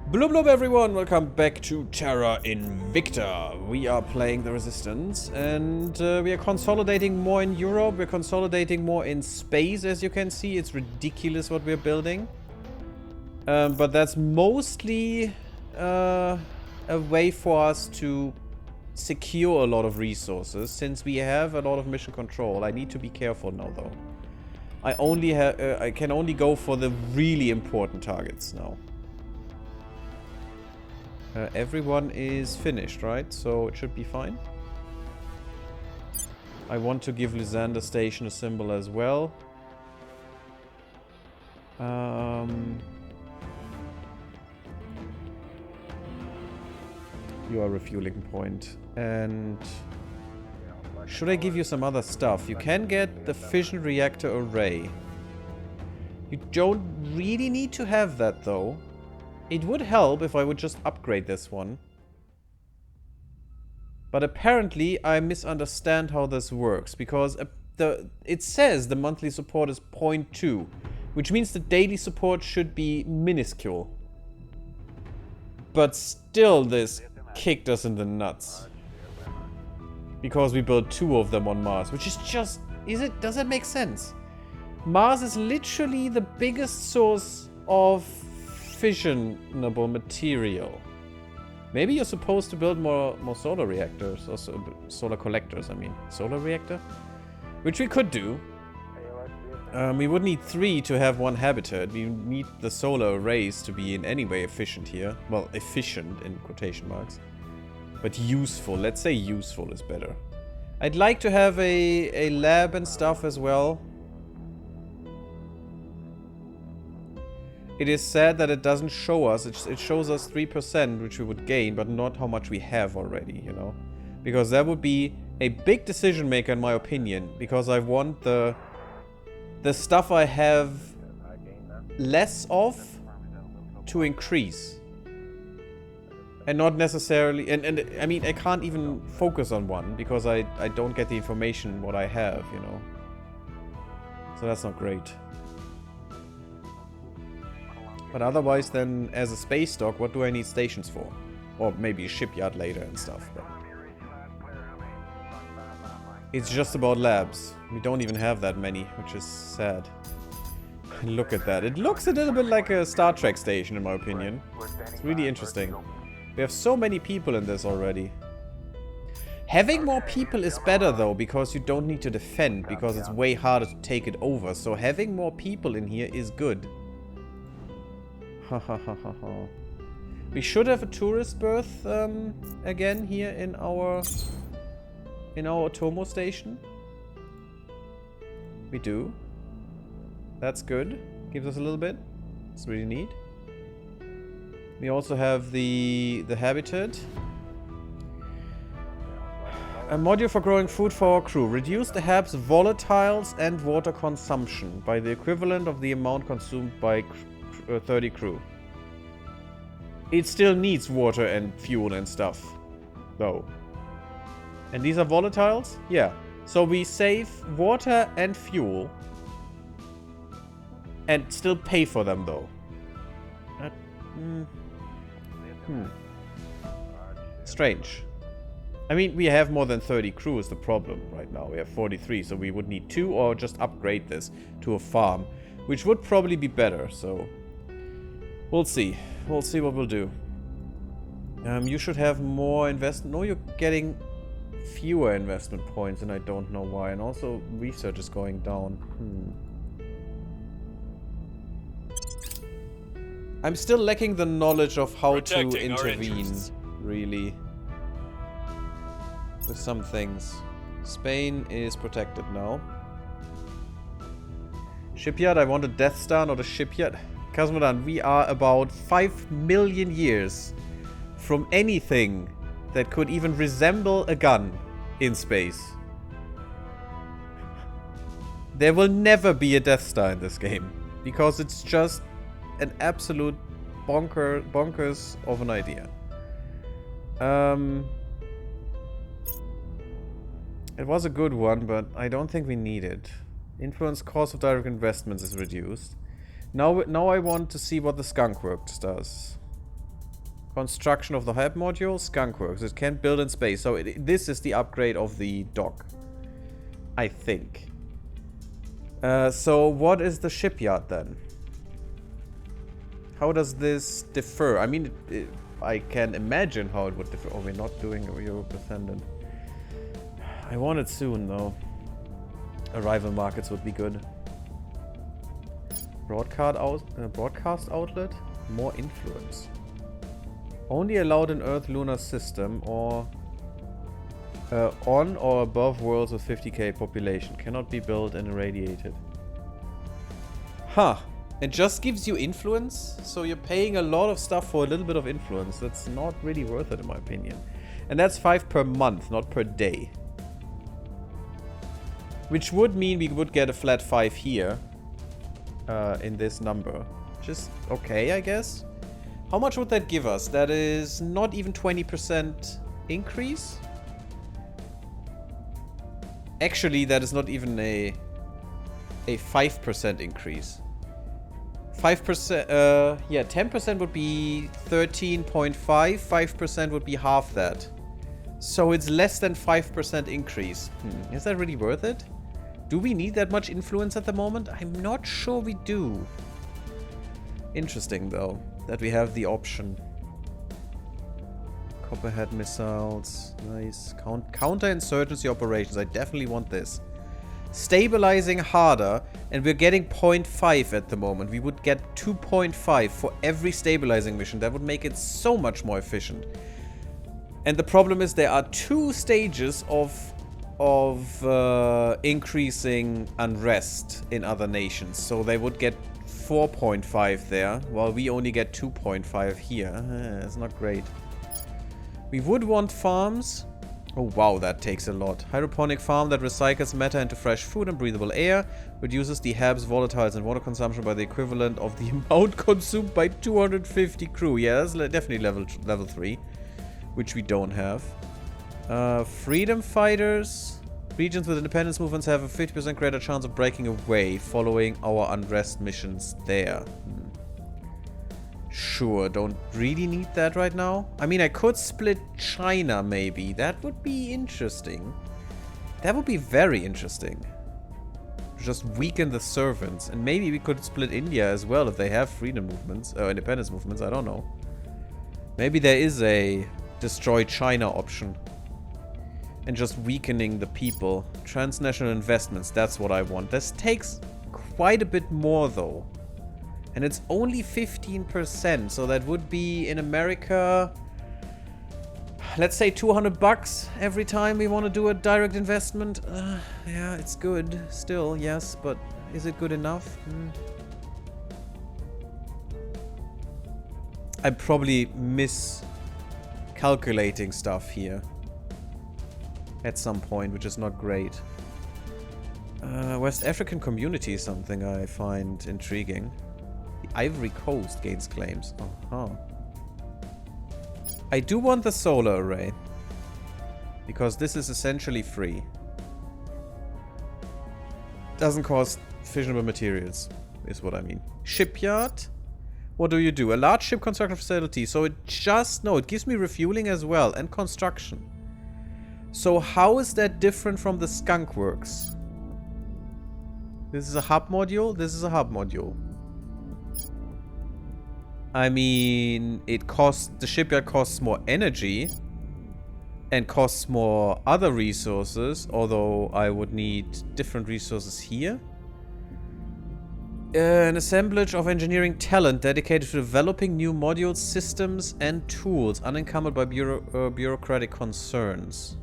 Blub blub everyone, welcome back to Terra Invicta. We are playing the Resistance and we are consolidating more in Europe, we're consolidating more in space, as you can see. It's ridiculous what we're building. But that's mostly a way for us to secure a lot of resources, since we have a lot of mission control. I need to be careful now though. I can only go for the really important targets now. Everyone is finished, right? So it should be fine. I want to give Lysander Station a symbol as well. You are a refueling point. And should I give you some other stuff? You can get the fission reactor array. You don't really need to have that though. It would help if I would just upgrade this one. But apparently I misunderstand how this works, because it says the monthly support is 0.2, which means the daily support should be minuscule. But still this kicked us in the nuts. Because we built 2 of them on Mars, which is just... does that make sense? Mars is literally the biggest source of fissionable material. Maybe you're supposed to build more solar reactors, or solar collectors, I mean. Solar reactor? Which we could do. We would need 3 to have 1 habitat. We need the solar arrays to be in any way efficient here. Well, efficient in quotation marks. But useful. Let's say useful is better. I'd like to have a lab and stuff as well. It is sad that it doesn't show us. It shows us 3%, which we would gain, but not how much we have already, you know? Because that would be a big decision maker in my opinion, because I want the stuff I have less of to increase. And not necessarily... And I mean, I can't even focus on one, because I don't get the information what I have, you know? So that's not great. But otherwise then, as a space dock, what do I need stations for? Or maybe a shipyard later and stuff. But it's just about labs. We don't even have that many, which is sad. Look at that. It looks a little bit like a Star Trek station, in my opinion. It's really interesting. We have so many people in this already. Having more people is better though, because you don't need to defend, because it's way harder to take it over. So having more people in here is good. We should have a tourist berth again here in our Otomo station. We do. That's good. Gives us a little bit. It's really neat. We also have the habitat. A module for growing food for our crew. Reduce the HAB's volatiles and water consumption by the equivalent of the amount consumed by 30 crew. It still needs water and fuel and stuff, though. And these are volatiles? Yeah. So we save water and fuel and still pay for them, though. Strange. I mean, we have more than 30 crew is the problem right now. We have 43, so we would need 2 or just upgrade this to a farm, which would probably be better, so... We'll see. We'll see what we'll do. You should have more investment. No, you're getting fewer investment points, and I don't know why. And also, research is going down. I'm still lacking the knowledge of how to intervene, really, with some things. Spain is protected now. Shipyard, I want a Death Star, not a shipyard. Cosmodan, we are about 5 million years from anything that could even resemble a gun in space. There will never be a Death Star in this game, because it's just an absolute bonkers of an idea. It was a good one, but I don't think we need it. Influence cost of direct investments is reduced. Now I want to see what the skunk works does. Construction of the hub module, skunkworks. It can't build in space. So this is the upgrade of the dock. I think. So what is the shipyard then? How does this differ? I mean, I can imagine how it would differ. Oh, we're not doing Europe Ascendant. I want it soon, though. Arrival markets would be good. Broadcast outlet? More influence. Only allowed in Earth lunar system or on or above worlds with 50k population. Cannot be built and irradiated. Huh. It just gives you influence, so you're paying a lot of stuff for a little bit of influence. That's not really worth it in my opinion. And that's 5 per month, not per day. Which would mean we would get a flat 5 here. In this number. Just okay, I guess. How much would that give us? That is not even 20% increase. Actually, that is not even a 5% increase. 5%, yeah, 10% would be 13.5. 5% would be half that. So it's less than 5% increase. Is that really worth it? Do we need that much influence at the moment? I'm not sure we do. Interesting, though, that we have the option. Copperhead missiles. Nice. Counter-insurgency operations. I definitely want this. Stabilizing harder, and we're getting 0.5 at the moment. We would get 2.5 for every stabilizing mission. That would make it so much more efficient. And the problem is there are 2 stages of increasing unrest in other nations. So they would get 4.5 there, while we only get 2.5 here. It's not great. We would want farms. Oh wow, that takes a lot. Hydroponic farm that recycles matter into fresh food and breathable air. Reduces the herbs, volatiles, and water consumption by the equivalent of the amount consumed by 250 crew. Yeah, that's definitely level 3. Which we don't have. Freedom fighters. Regions with independence movements have a 50% greater chance of breaking away following our unrest missions there. Sure, don't really need that right now. I mean, I could split China maybe. That would be interesting. That would be very interesting. Just weaken the servants. And maybe we could split India as well if they have freedom movements, or independence movements, I don't know. Maybe there is a destroy China option. And just weakening the people. Transnational investments, that's what I want. This takes quite a bit more though. And it's only 15%, so that would be in America, let's say $200 every time we want to do a direct investment. Yeah, it's good still, yes, but is it good enough? I'm probably miscalculating stuff here at some point, which is not great. West African community is something I find intriguing. The Ivory Coast gains claims. I do want the solar array. Because this is essentially free. Doesn't cost fissionable materials, is what I mean. Shipyard? What do you do? A large ship construction facility. So it just... No, it gives me refueling as well. And construction. So how is that different from the skunk works? This is a hub module. This is a hub module. I mean, it costs... The shipyard costs more energy. And costs more other resources. Although I would need different resources here. An assemblage of engineering talent dedicated to developing new modules, systems, and tools. Unencumbered by bureaucratic concerns.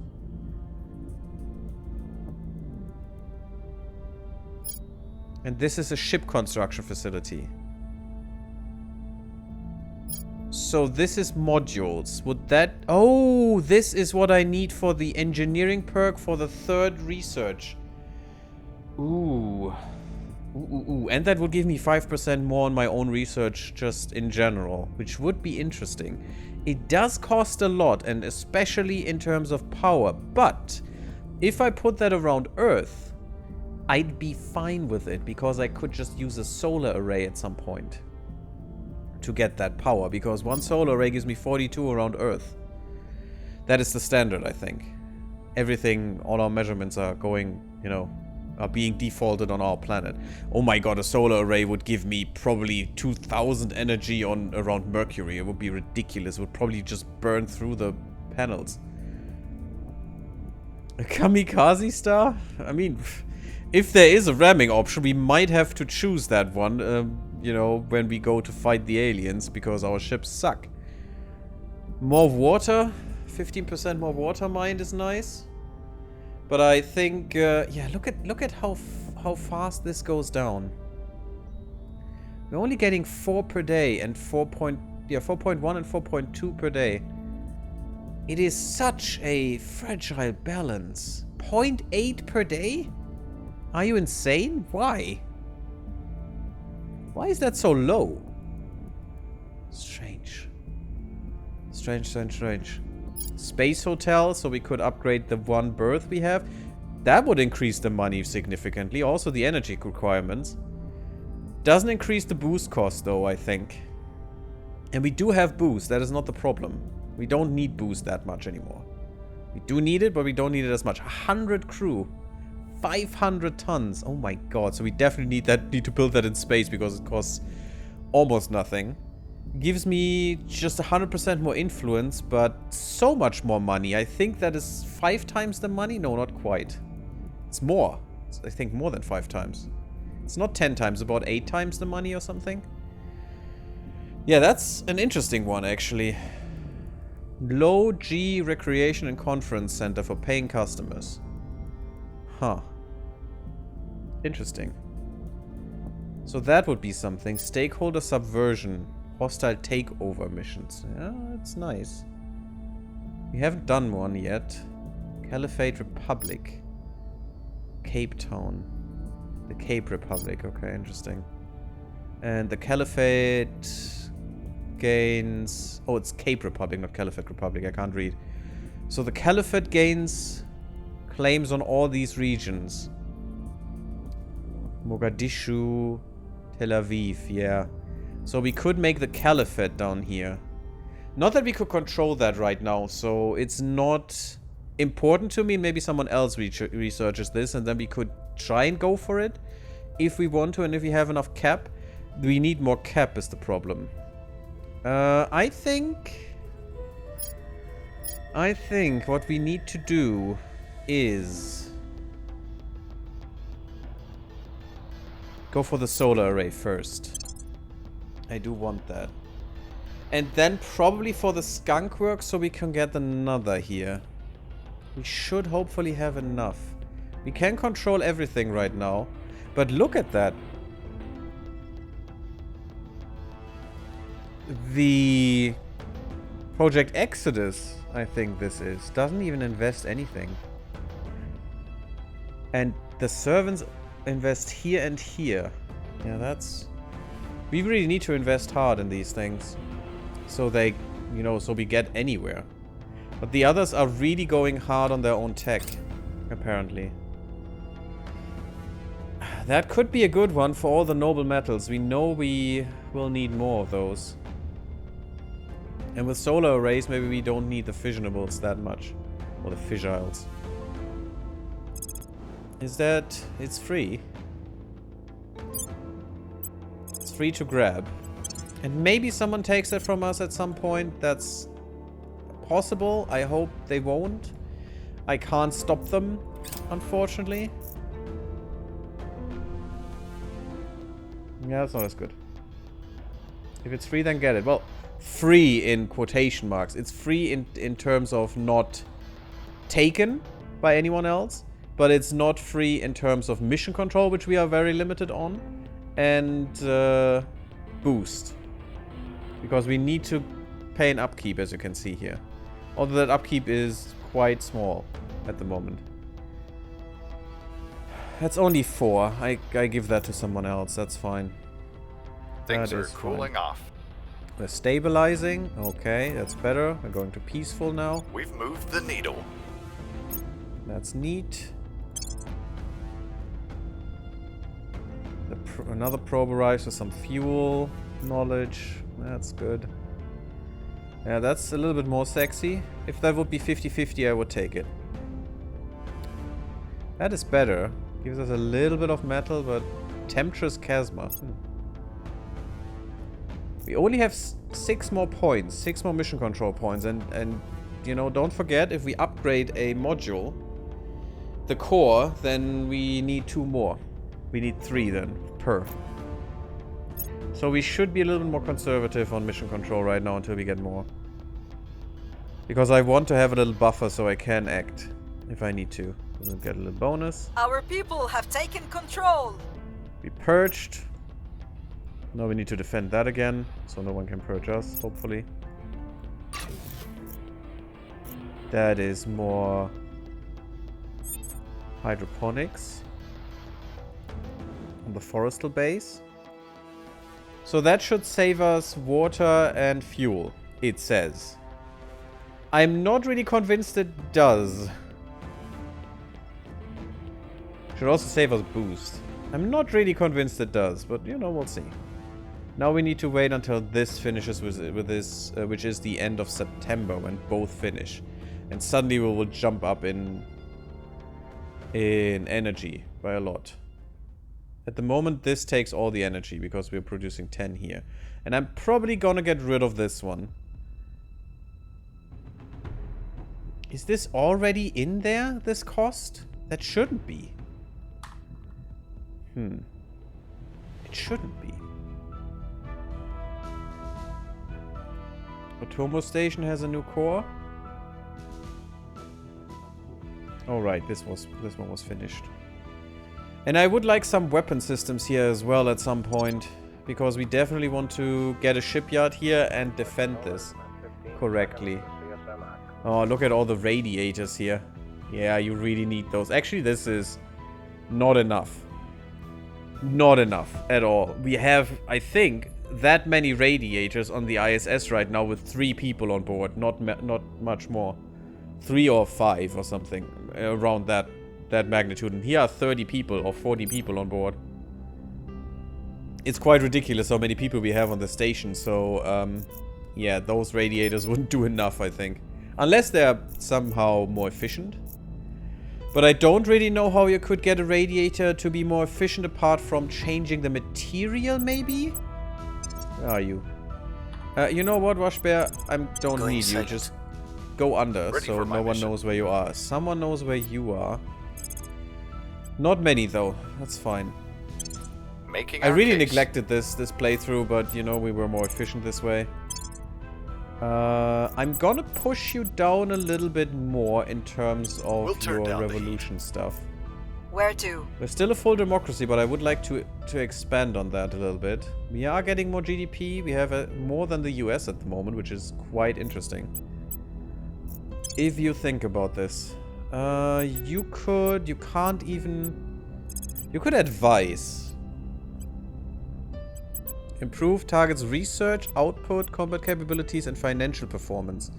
And this is a ship construction facility. So this is modules. Would that... Oh, this is what I need for the engineering perk for the 3rd research. Ooh. Ooh. And that would give me 5% more on my own research just in general, which would be interesting. It does cost a lot, and especially in terms of power. But if I put that around Earth, I'd be fine with it, because I could just use a solar array at some point. to get that power, because one solar array gives me 42 around Earth. That is the standard, I think. Everything, all our measurements are going, you know, are being defaulted on our planet. Oh my god, a solar array would give me probably 2000 energy on around Mercury. It would be ridiculous. It would probably just burn through the panels. A kamikaze star? I mean, if there is a ramming option, we might have to choose that one, you know, when we go to fight the aliens, because our ships suck. More water? 15% more water mined is nice. But I think, yeah, look at how fast this goes down. We're only getting 4 per day and 4.1 and 4.2 per day. It is such a fragile balance. 0.8 per day? Are you insane? Why? Why is that so low? Strange. Strange. Space hotel, so we could upgrade the one berth we have. That would increase the money significantly. Also the energy requirements. Doesn't increase the boost cost though, I think. And we do have boost, that is not the problem. We don't need boost that much anymore. We do need it, but we don't need it as much. 100 crew. 500 tons. Oh my god, so we definitely need to build that in space because it costs almost nothing. Gives me just 100% more influence, but so much more money. I think that is 5 times the money? No, not quite. It's more. It's, I think more than 5 times. It's not 10 times, about 8 times the money or something. Yeah, that's an interesting one, actually. Low G Recreation and Conference Center for paying customers. Huh. Interesting. So that would be something. Stakeholder subversion. Hostile takeover missions. Yeah, that's nice. We haven't done one yet. Caliphate Republic. Cape Town. The Cape Republic. Okay, interesting. And the Caliphate gains... Oh, it's Cape Republic, not Caliphate Republic. I can't read. So the Caliphate gains claims on all these regions. Mogadishu, Tel Aviv, yeah. So we could make the Caliphate down here. Not that we could control that right now, so it's not important to me. Maybe someone else researches this, and then we could try and go for it if we want to, and if we have enough cap. We need more cap is the problem. I think what we need to do is go for the solar array first. I do want that. And then probably for the skunk work so we can get another here. We should hopefully have enough. We can control everything right now. But look at that. The Project Exodus, I think this is, doesn't even invest anything. And the servants invest here and here. Yeah, that's... We really need to invest hard in these things. So they, you know, so we get anywhere. But the others are really going hard on their own tech, apparently. That could be a good one for all the noble metals. We know we will need more of those. And with solar arrays, maybe we don't need the fissionables that much. Or the fissiles. Is that... It's free. It's free to grab. And maybe someone takes it from us at some point. That's possible. I hope they won't. I can't stop them, unfortunately. Yeah, that's not as good. If it's free, then get it. Well, free in quotation marks. It's free in terms of not taken by anyone else. But it's not free in terms of mission control, which we are very limited on. And boost. Because we need to pay an upkeep, as you can see here. Although that upkeep is quite small at the moment. That's only 4. I give that to someone else. That's fine. Things are cooling off. We're stabilizing. Okay, that's better. We're going to peaceful now. We've moved the needle. That's neat. Another probe arrives with some fuel knowledge. That's good. Yeah, that's a little bit more sexy. If that would be 50-50, I would take it. That is better. Gives us a little bit of metal, but Temptress Chasma. We only have 6 more points, 6 more mission control points, and you know, don't forget, if we upgrade a module, the core, then we need 2 more. We need 3 then, per. So we should be a little bit more conservative on mission control right now until we get more. Because I want to have a little buffer so I can act if I need to. We'll get a little bonus. Our people have taken control. We purged. Now we need to defend that again, so no one can purge us, hopefully. That is more hydroponics on the forestal base. So that should save us water and fuel, it says. I'm not really convinced it does. Should also save us boost. I'm not really convinced it does, but you know, we'll see. Now we need to wait until this finishes with this, which is the end of September, when both finish. And suddenly we will jump up in energy by a lot. At the moment, this takes all the energy because we're producing 10 here. And I'm probably gonna get rid of this one. Is this already in there, this cost? That shouldn't be. It shouldn't be. Otomo Station has a new core. Oh right, this one was finished. And I would like some weapon systems here as well at some point, because we definitely want to get a shipyard here and defend this correctly. Oh, look at all the radiators here. Yeah, you really need those. Actually, this is not enough. Not enough at all. We have, I think, that many radiators on the ISS right now with 3 people on board. Not much more. 3 or 5 or something around that magnitude. And here are 30 people or 40 people on board. It's quite ridiculous how many people we have on the station. So, yeah, those radiators wouldn't do enough, I think. Unless they're somehow more efficient. But I don't really know how you could get a radiator to be more efficient apart from changing the material, maybe? Where are you? You know what, Washbear? I don't need you. Just go under so no one knows where you are. Someone knows where you are. Not many, though. That's fine. I really neglected this playthrough, but, you know, we were more efficient this way. I'm gonna push you down a little bit more in terms of your revolution stuff. Where to? We're still a full democracy, but I would like to expand on that a little bit. We are getting more GDP. We have more than the US at the moment, which is quite interesting. If you think about this. You could advise. Improve targets research, output, combat capabilities, and financial performance.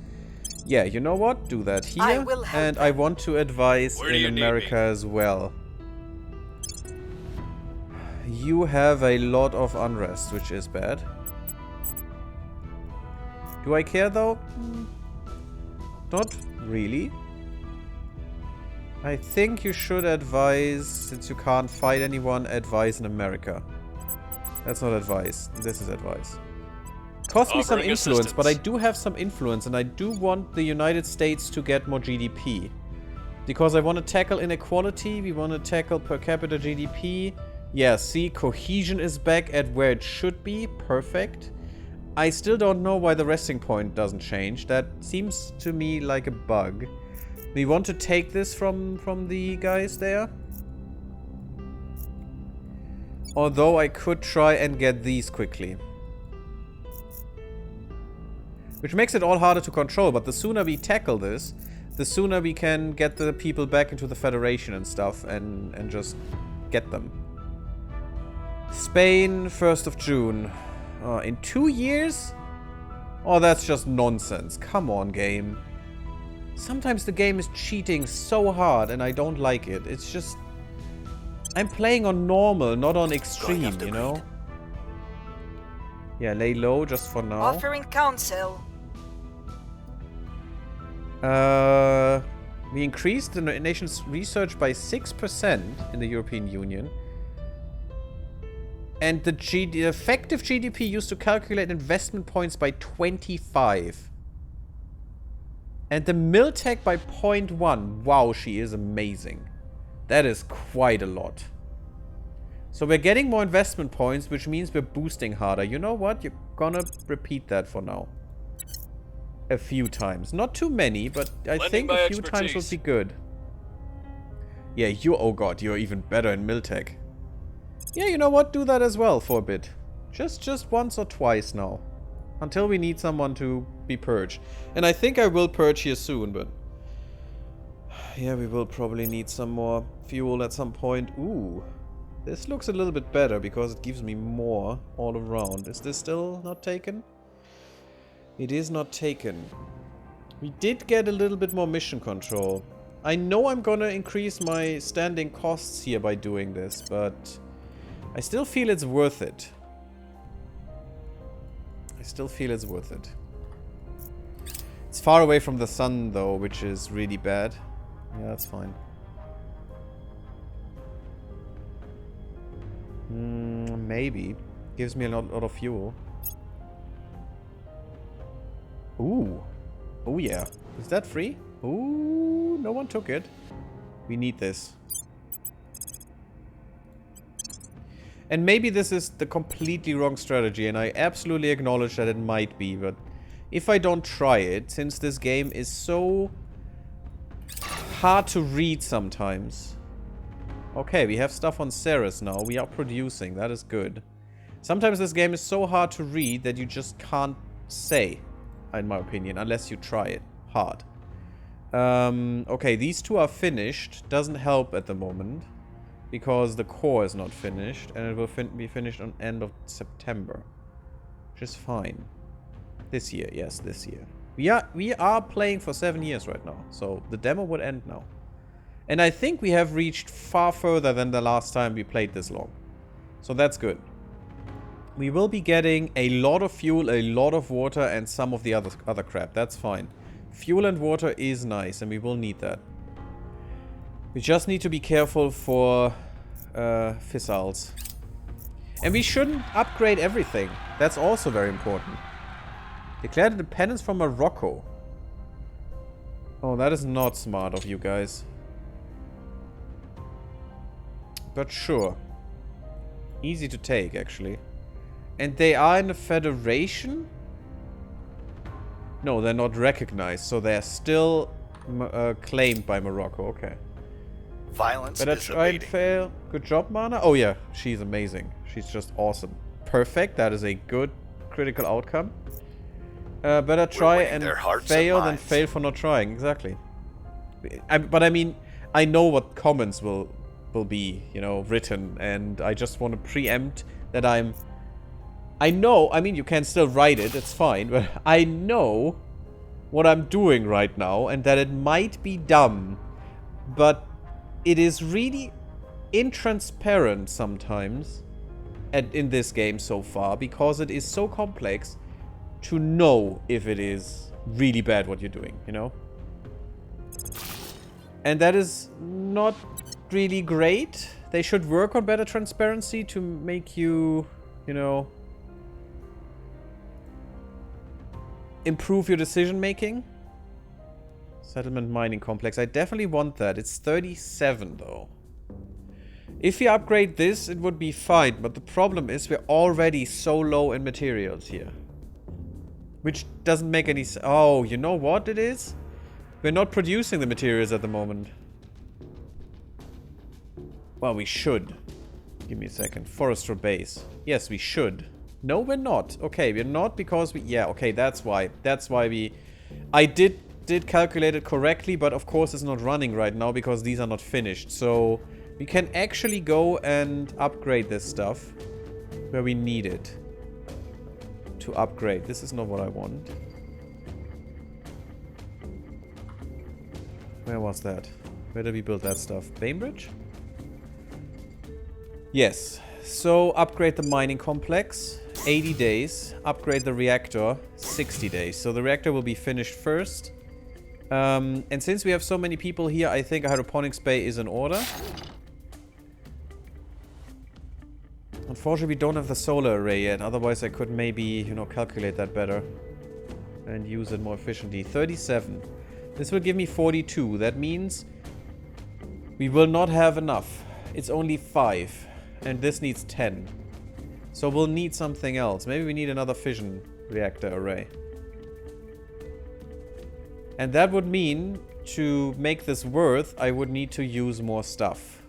Yeah, you know what? Do that here. And I want to advise in America as well. You have a lot of unrest, which is bad. Do I care though? Not really. I think you should advise, since you can't fight anyone, advise in America. That's not advice. This is advice. Cost me some influence, but I do have some influence, and I do want the United States to get more GDP. Because I want to tackle inequality, we want to tackle per capita GDP. Yeah, see, cohesion is back at where it should be. Perfect. I still don't know why the resting point doesn't change. That seems to me like a bug. We want to take this from the guys there. Although I could try and get these quickly. Which makes it all harder to control, but the sooner we tackle this, the sooner we can get the people back into the Federation and stuff and just get them. Spain, 1st of June. In 2 years? Oh, that's just nonsense. Come on, game. Sometimes the game is cheating so hard and I don't like it. It's just... I'm playing on normal, not on extreme, you know? Yeah, lay low just for now. Offering counsel. We increased the nation's research by 6% in the European Union. And the effective GDP used to calculate investment points by 25. And the Miltech by 0.1. Wow, she is amazing. That is quite a lot. So we're getting more investment points, which means we're boosting harder. You know what? You're gonna repeat that for now. A few times. Not too many, but I think a few times would be good. Yeah, oh god, you're even better in Miltech. Yeah, you know what? Do that as well for a bit. Just once or twice now. Until we need someone to be purged. And I think I will purge here soon, but... yeah, we will probably need some more fuel at some point. Ooh. This looks a little bit better because it gives me more all around. Is this still not taken? It is not taken. We did get a little bit more mission control. I know I'm gonna increase my standing costs here by doing this, but I still feel it's worth it. I still feel it's worth it. It's far away from the sun though, which is really bad. Yeah, that's fine. Maybe. Gives me a lot of fuel. Ooh. Oh yeah. Is that free? Ooh, no one took it. We need this. And maybe this is the completely wrong strategy, and I absolutely acknowledge that it might be, but if I don't try it, since this game is so hard to read sometimes. Okay, we have stuff on Ceres now. We are producing. That is good. Sometimes this game is so hard to read that you just can't say, in my opinion, unless you try it hard. Okay, these two are finished. Doesn't help at the moment. Because the core is not finished. And it will be finished on end of September. Which is fine. This year, yes, this year. We are playing for 7 years right now. So the demo would end now. And I think we have reached far further than the last time we played this long. So that's good. We will be getting a lot of fuel, a lot of water, and some of the other crap. That's fine. Fuel and water is nice, and we will need that. We just need to be careful for fissiles. And we shouldn't upgrade everything. That's also very important. Declared independence from Morocco. Oh, that is not smart of you guys. But sure. Easy to take, actually. And they are in a federation? No, they're not recognized, so they're still claimed by Morocco. Okay. Violence Better is try and abating. fail. Good job, Mana. Oh yeah, she's amazing. She's just awesome. Perfect. That is a good critical outcome. Better try and fail than fail for not trying. Exactly. But I mean, I know what comments will be, you know, written, and I just want to preempt that I know, I mean, you can still write it, it's fine, but I know what I'm doing right now, and that it might be dumb, but it is really intransparent sometimes in this game so far, because it is so complex to know if it is really bad what you're doing, you know? And that is not really great. They should work on better transparency to make you, you know, improve your decision making. Settlement mining complex. I definitely want that. It's 37 though. If you upgrade this, it would be fine. But the problem is we're already so low in materials here. Which doesn't make any sense. Oh, you know what it is? We're not producing the materials at the moment. Well, we should. Give me a second. Forester base. Yes, we should. No, we're not. Okay, we're not because we... Yeah, okay, that's why. That's why we... I did calculate it correctly, but of course it's not running right now because these are not finished. So we can actually go and upgrade this stuff where we need it to upgrade. This is not what I want. Where was that? Where did we build that stuff? Bainbridge? Yes. So upgrade the mining complex. 80 days. Upgrade the reactor, 60 days. So the reactor will be finished first. And since we have so many people here, I think a hydroponics bay is in order. Unfortunately, we don't have the solar array yet. Otherwise, I could maybe, you know, calculate that better. And use it more efficiently. 37. This will give me 42. That means we will not have enough. It's only 5. And this needs 10. So we'll need something else. Maybe we need another fission reactor array. And that would mean, to make this worth, I would need to use more stuff.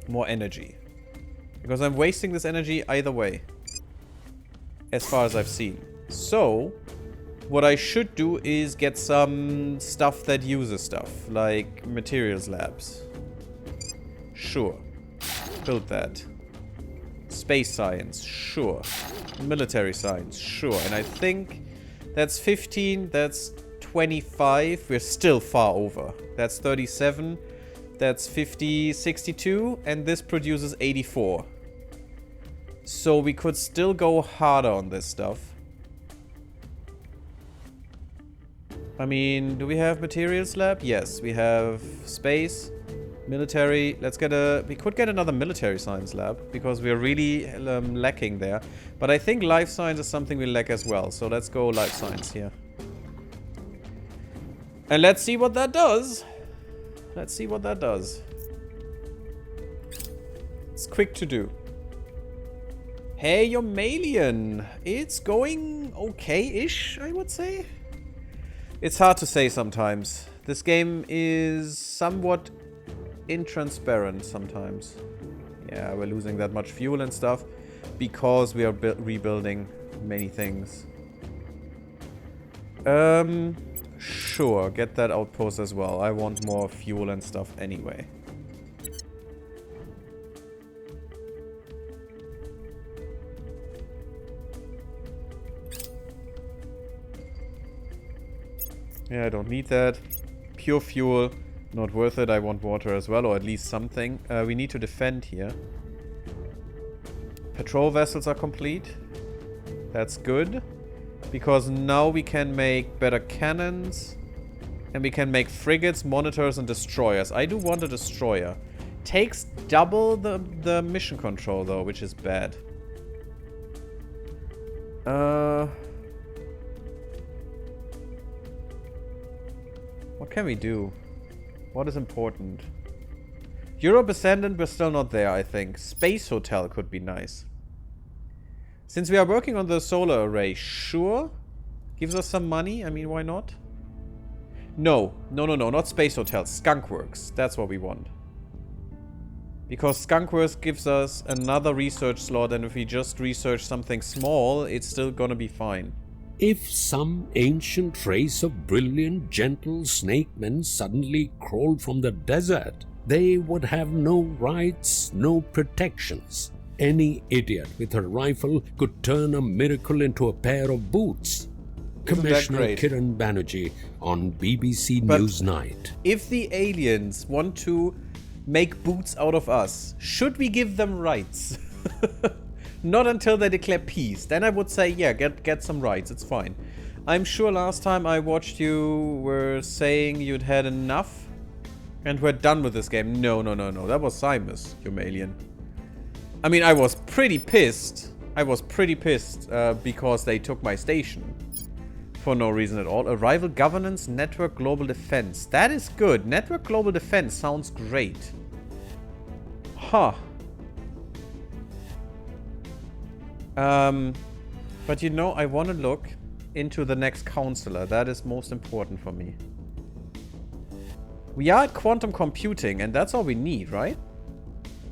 More energy. Because I'm wasting this energy either way. As far as I've seen. So, what I should do is get some stuff that uses stuff. Like materials labs. Sure. Build that. Space science. Sure. Military science. Sure. And I think that's 15. That's 25. We're still far over. That's 37. That's 50, 62. And this produces 84. So we could still go harder on this stuff. I mean, do we have materials lab? Yes, we have space, military. Let's get a... We could get another military science lab because we're really lacking there. But I think life science is something we lack as well. So let's go life science here. And let's see what that does. Let's see what that does. It's quick to do. Hey, you're Malian. It's going okay-ish, I would say. It's hard to say sometimes. This game is somewhat intransparent sometimes. Yeah, we're losing that much fuel and stuff because we are rebuilding many things. Sure, get that outpost as well. I want more fuel and stuff anyway. Yeah, I don't need that. Pure fuel, not worth it. I want water as well, or at least something. We need to defend here. Patrol vessels are complete. That's good. Because now we can make better cannons. And we can make frigates, monitors, and destroyers. I do want a destroyer. Takes double the mission control, though, which is bad. What can we do? What is important? Europe Ascendant, we're still not there, I think. Space Hotel could be nice. Since we are working on the solar array, sure. Gives us some money. I mean, why not? No, not Space Hotel. Skunkworks. That's what we want. Because Skunkworks gives us another research slot, and if we just research something small, it's still gonna be fine. If some ancient race of brilliant, gentle snake men suddenly crawled from the desert, they would have no rights, no protections. Any idiot with a rifle could turn a miracle into a pair of boots. Commissioner Kiran Banerjee on BBC Newsnight. If the aliens want to make boots out of us, should we give them rights? Not until they declare peace. Then I would say, yeah, get some rights. It's fine. I'm sure last time I watched you were saying you'd had enough and we're done with this game. No. That was Simus, you alien. I mean, I was pretty pissed. Because they took my station. For no reason at all. Arrival governance, network global defense. That is good. Network global defense sounds great. Huh. But you know, I want to look into the next counselor. That is most important for me. We are at quantum computing, and that's all we need, right?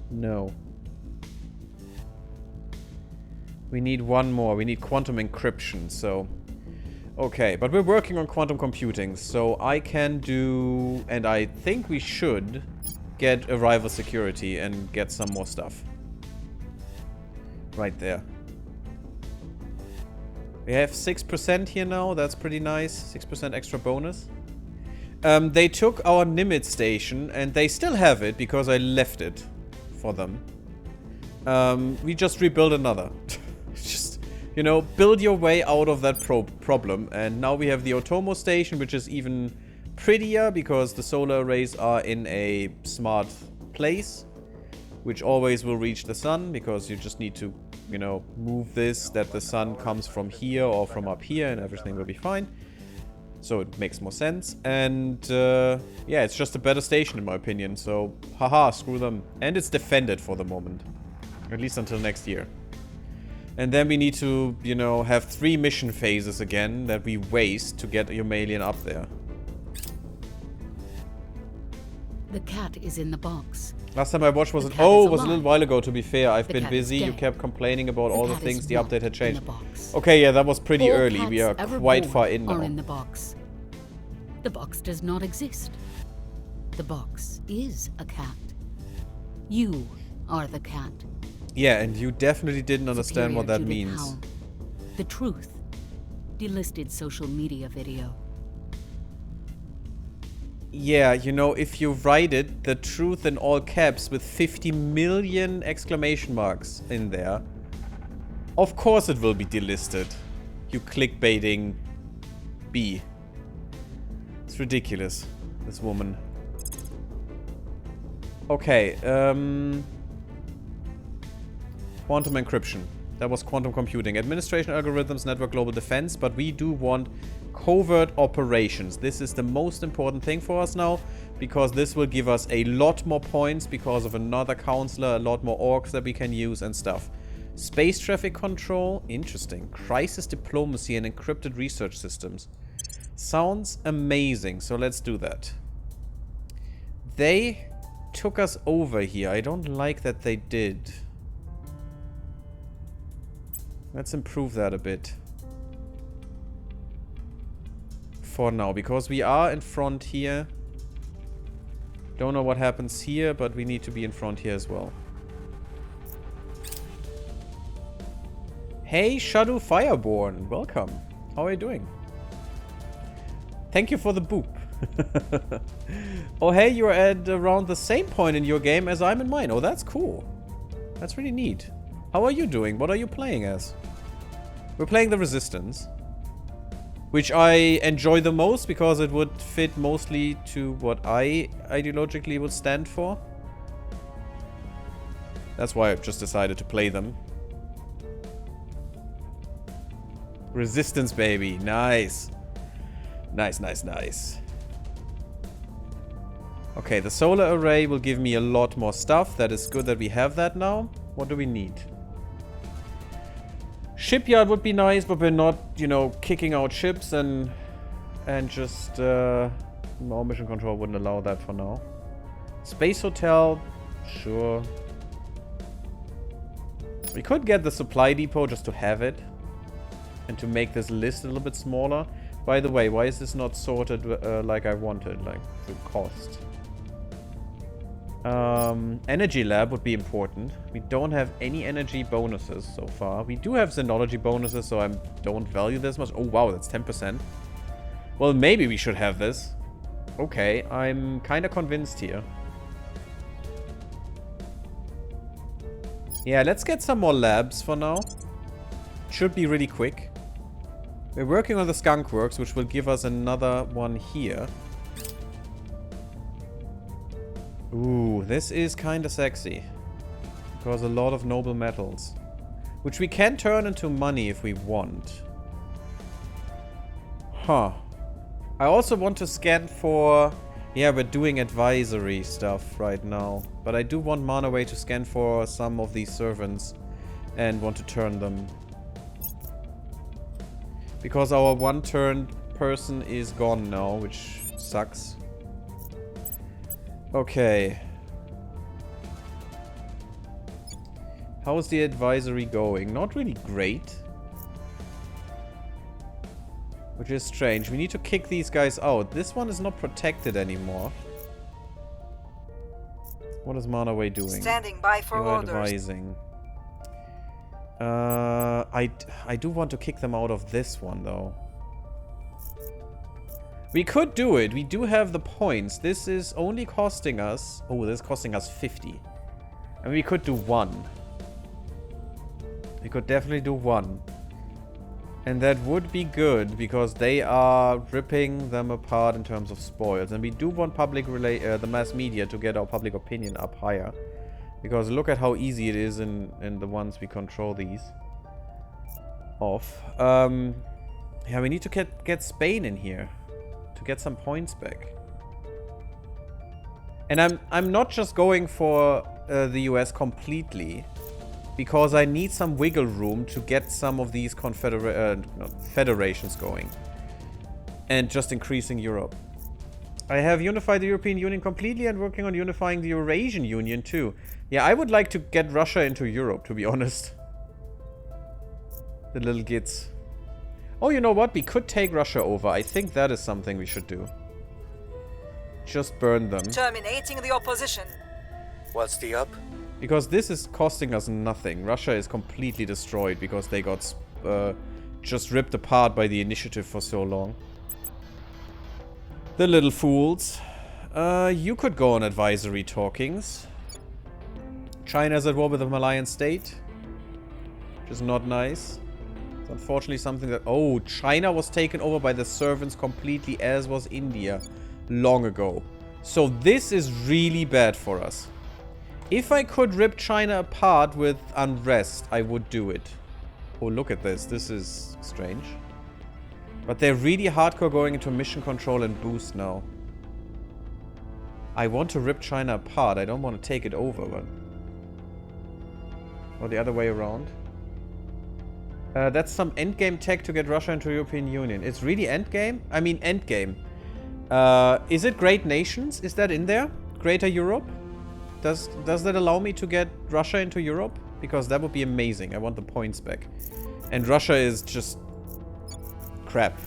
No. We need one more. We need quantum encryption, so... Okay, but we're working on quantum computing, so I can do... And I think we should get arrival security and get some more stuff. Right there. We have 6% here now. That's pretty nice. 6% extra bonus. They took our Nimitz station, and they still have it because I left it for them. We just rebuild another. Just you know, build your way out of that problem. And now we have the Otomo station, which is even prettier because the solar arrays are in a smart place, which always will reach the sun because you just need to, you know, move this that the sun comes from here or from up here and everything will be fine. So it makes more sense. And yeah, it's just a better station in my opinion. So haha, screw them. And it's defended for the moment. At least until next year. And then we need to, you know, have 3 mission phases again that we waste to get Eumalion up there. The cat is in the box. Last time I watched was The it? cat Oh, is it was a little alive. while ago, to be fair. I've The been cat is busy. You dead. kept complaining about all the cat things is the not update had in changed. the box. Okay, yeah, that was pretty All early. We are cats ever quite born far in are now. in the box. The box does not exist. The box is a cat. You are the cat. Yeah, and you definitely didn't understand what that Superior Judith means. Howell. The truth. Delisted social media video. Yeah, you know, if you write it, the truth in all caps with 50 million exclamation marks in there, of course it will be delisted. You clickbaiting B. It's ridiculous, this woman. Okay, quantum encryption. That was quantum computing. Administration algorithms, network global defense, but we do want covert operations. This is the most important thing for us now, because this will give us a lot more points because of another counselor, a lot more orcs that we can use and stuff. Space traffic control, interesting. Crisis diplomacy and encrypted research systems. Sounds amazing, so let's do that. They took us over here. I don't like that they did. Let's improve that a bit. For now, because we are in front here. Don't know what happens here, but we need to be in front here as well. Hey, Shadow Fireborn. Welcome. How are you doing? Thank you for the boop. Oh, hey, you're at around the same point in your game as I'm in mine. Oh, that's cool. That's really neat. How are you doing? What are you playing as? We're playing the Resistance, which I enjoy the most because it would fit mostly to what I ideologically would stand for. That's why I've just decided to play them. Resistance, baby. Nice. Nice, nice, nice. Okay, the solar array will give me a lot more stuff. That is good that we have that now. What do we need? Shipyard would be nice, but we're not, you know, kicking out ships and just no, mission control wouldn't allow that for now. Space hotel, sure. We could get the supply depot just to have it and to make this list a little bit smaller. By the way, why is this not sorted like I wanted, like through cost? Energy lab would be important. We don't have any energy bonuses so far. We do have xenology bonuses, so I don't value this much. Oh wow, that's 10%. Well, maybe we should have this. Okay, I'm kind of convinced here. Yeah, let's get some more labs for now. Should be really quick. We're working on the skunk works, which will give us another one here. Ooh, this is kind of sexy. Because a lot of noble metals. Which we can turn into money if we want. Huh. I also want to scan for... Yeah, we're doing advisory stuff right now. But I do want Manaway to scan for some of these servants. And want to turn them. Because our one-turned person is gone now, which sucks. Okay. How is the advisory going? Not really great. Which is strange. We need to kick these guys out. This one is not protected anymore. What is Manaway doing? Standing by for You're orders. advising. I do want to kick them out of this one, though. We could do it. We do have the points. This is only costing us... Oh, this is costing us 50. And we could do one. We could definitely do one. And that would be good, because they are ripping them apart in terms of spoils. And we do want the mass media to get our public opinion up higher. Because look at how easy it is in the ones we control these off. Yeah, we need to get Spain in here to get some points back. And I'm not just going for the US completely, because I need some wiggle room to get some of these federations going. And just increasing Europe. I have unified the European Union completely and working on unifying the Eurasian Union too. Yeah, I would like to get Russia into Europe, to be honest. The little gits. Oh, you know what? We could take Russia over. I think that is something we should do. Just burn them. Terminating the opposition. What's the up? Because this is costing us nothing. Russia is completely destroyed because they got just ripped apart by the initiative for so long. The little fools. You could go on advisory talkings. China's at war with the Malayan state. Which is not nice. It's unfortunately something that... Oh, China was taken over by the servants completely, as was India long ago. So this is really bad for us. If I could rip China apart with unrest, I would do it. Oh, look at this. This is strange. But they're really hardcore going into mission control and boost now. I want to rip China apart. I don't want to take it over, but... Or the other way around. That's some endgame tech to get Russia into the European Union. It's really endgame? I mean endgame. Is it Great Nations? Is that in there? Greater Europe? Does that allow me to get Russia into Europe? Because that would be amazing. I want the points back. And Russia is just... crap.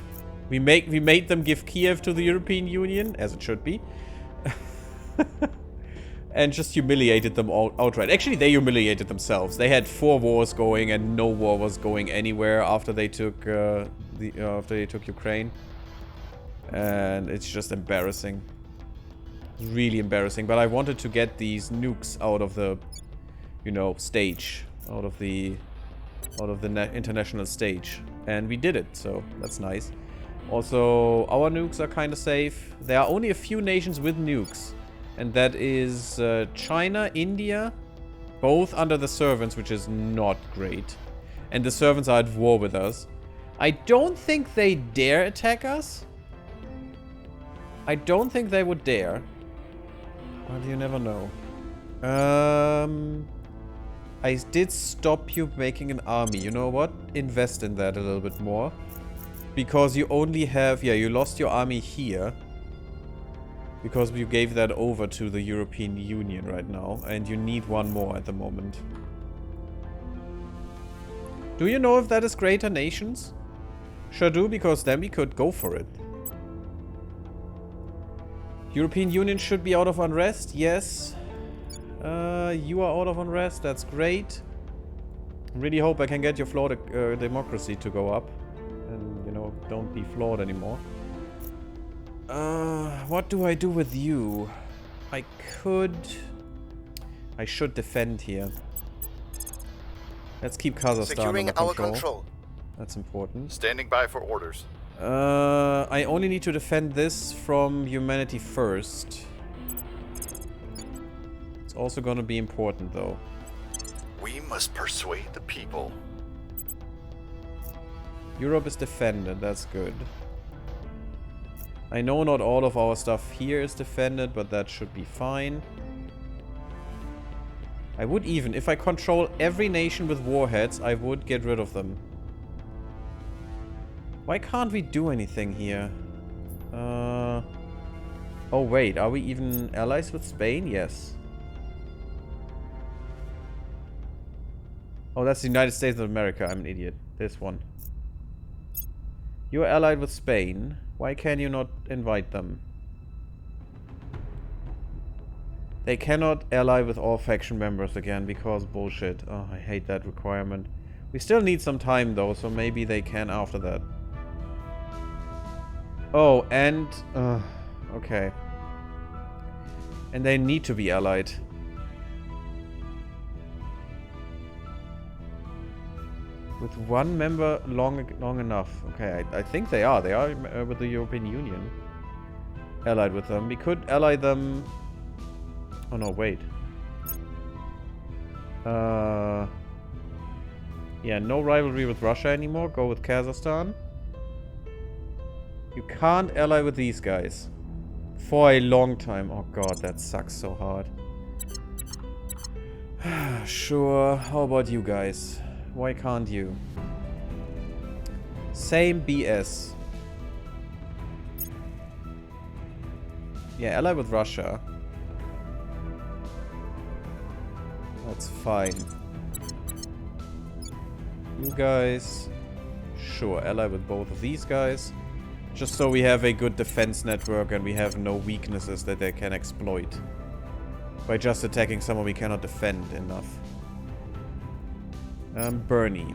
We made them give Kiev to the European Union, as it should be. And just humiliated them outright. Actually, they humiliated themselves. They had 4 wars going and no war was going anywhere after they took Ukraine. And it's just embarrassing. It's really embarrassing. But I wanted to get these nukes out of the, you know, stage, out of the international stage, and we did it. So that's nice. Also, our nukes are kind of safe. There are only a few nations with nukes. And that is China, India, both under the servants, which is not great. And the servants are at war with us. I don't think they dare attack us. I don't think they would dare. But you never know. I did stop you making an army. You know what? Invest in that a little bit more. Because you only have... Yeah, you lost your army here. Because you gave that over to the European Union right now. And you need one more at the moment. Do you know if that is Greater Nations? Sure do, because then we could go for it. European Union should be out of unrest. Yes. You are out of unrest. That's great. Really hope I can get your flawed democracy to go up. And, you know, don't be flawed anymore. What do I do with you? I should defend here. Let's keep Kazakhstan Securing under our control. That's important. Standing by for orders. I only need to defend this from humanity first. It's also gonna be important, though. We must persuade the people. Europe is defended, that's good. I know not all of our stuff here is defended, but that should be fine. I would even, if I control every nation with warheads, I would get rid of them. Why can't we do anything here? Oh wait, are we even allies with Spain? Yes. Oh, that's the United States of America. I'm an idiot. This one. You're allied with Spain. Why can you not invite them? They cannot ally with all faction members again because bullshit. Oh, I hate that requirement. We still need some time though, so maybe they can after that. Oh, and... okay. And they need to be allied. With one member long enough. Okay, I think they are. They are with the European Union. Allied with them. We could ally them... Oh no, wait. Yeah, no rivalry with Russia anymore. Go with Kazakhstan. You can't ally with these guys. For a long time. Oh god, that sucks so hard. Sure, how about you guys? Why can't you? Same BS. Yeah, ally with Russia. That's fine. You guys. Sure, ally with both of these guys. Just so we have a good defense network and we have no weaknesses that they can exploit. By just attacking someone we cannot defend enough. Bernie.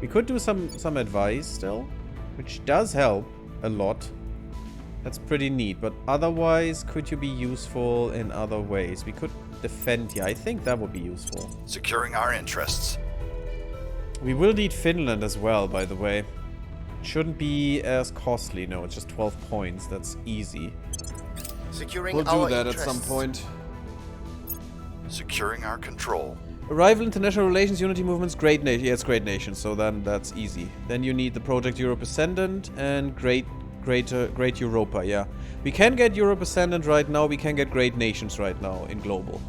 We could do some advice still, which does help a lot. That's pretty neat, but otherwise, could you be useful in other ways? We could defend here. I think that would be useful. Securing our interests. We will need Finland as well, by the way. Shouldn't be as costly. No, it's just 12 points. That's easy. Securing We'll our do that interests. at some point. Securing our control. Arrival, international relations, unity movements, great nation. Yeah, it's great nation, so then that's easy. Then you need the Project Europe Ascendant and Great Europa, yeah. We can get Europe Ascendant right now, we can get Great Nations right now in global.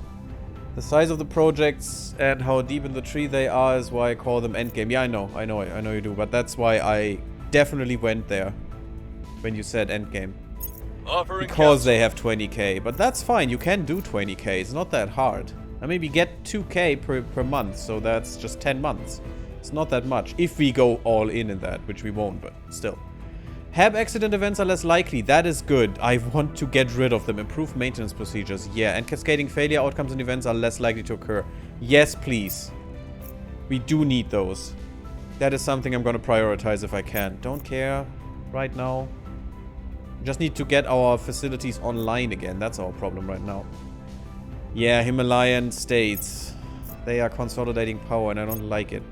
The size of the projects and how deep in the tree they are is why I call them endgame. Yeah, I know you do, but that's why I definitely went there when you said endgame. Because they have 20k, but that's fine, you can do 20k, it's not that hard. I mean, we get 2k per month, so that's just 10 months. It's not that much, if we go all in that, which we won't, but still. Have accident events are less likely, that is good. I want to get rid of them. Improve maintenance procedures, yeah. And cascading failure outcomes and events are less likely to occur. Yes, please. We do need those. That is something I'm going to prioritize if I can. Don't care right now. Just need to get our facilities online again. That's our problem right now. Yeah, Himalayan states. They are consolidating power and I don't like it.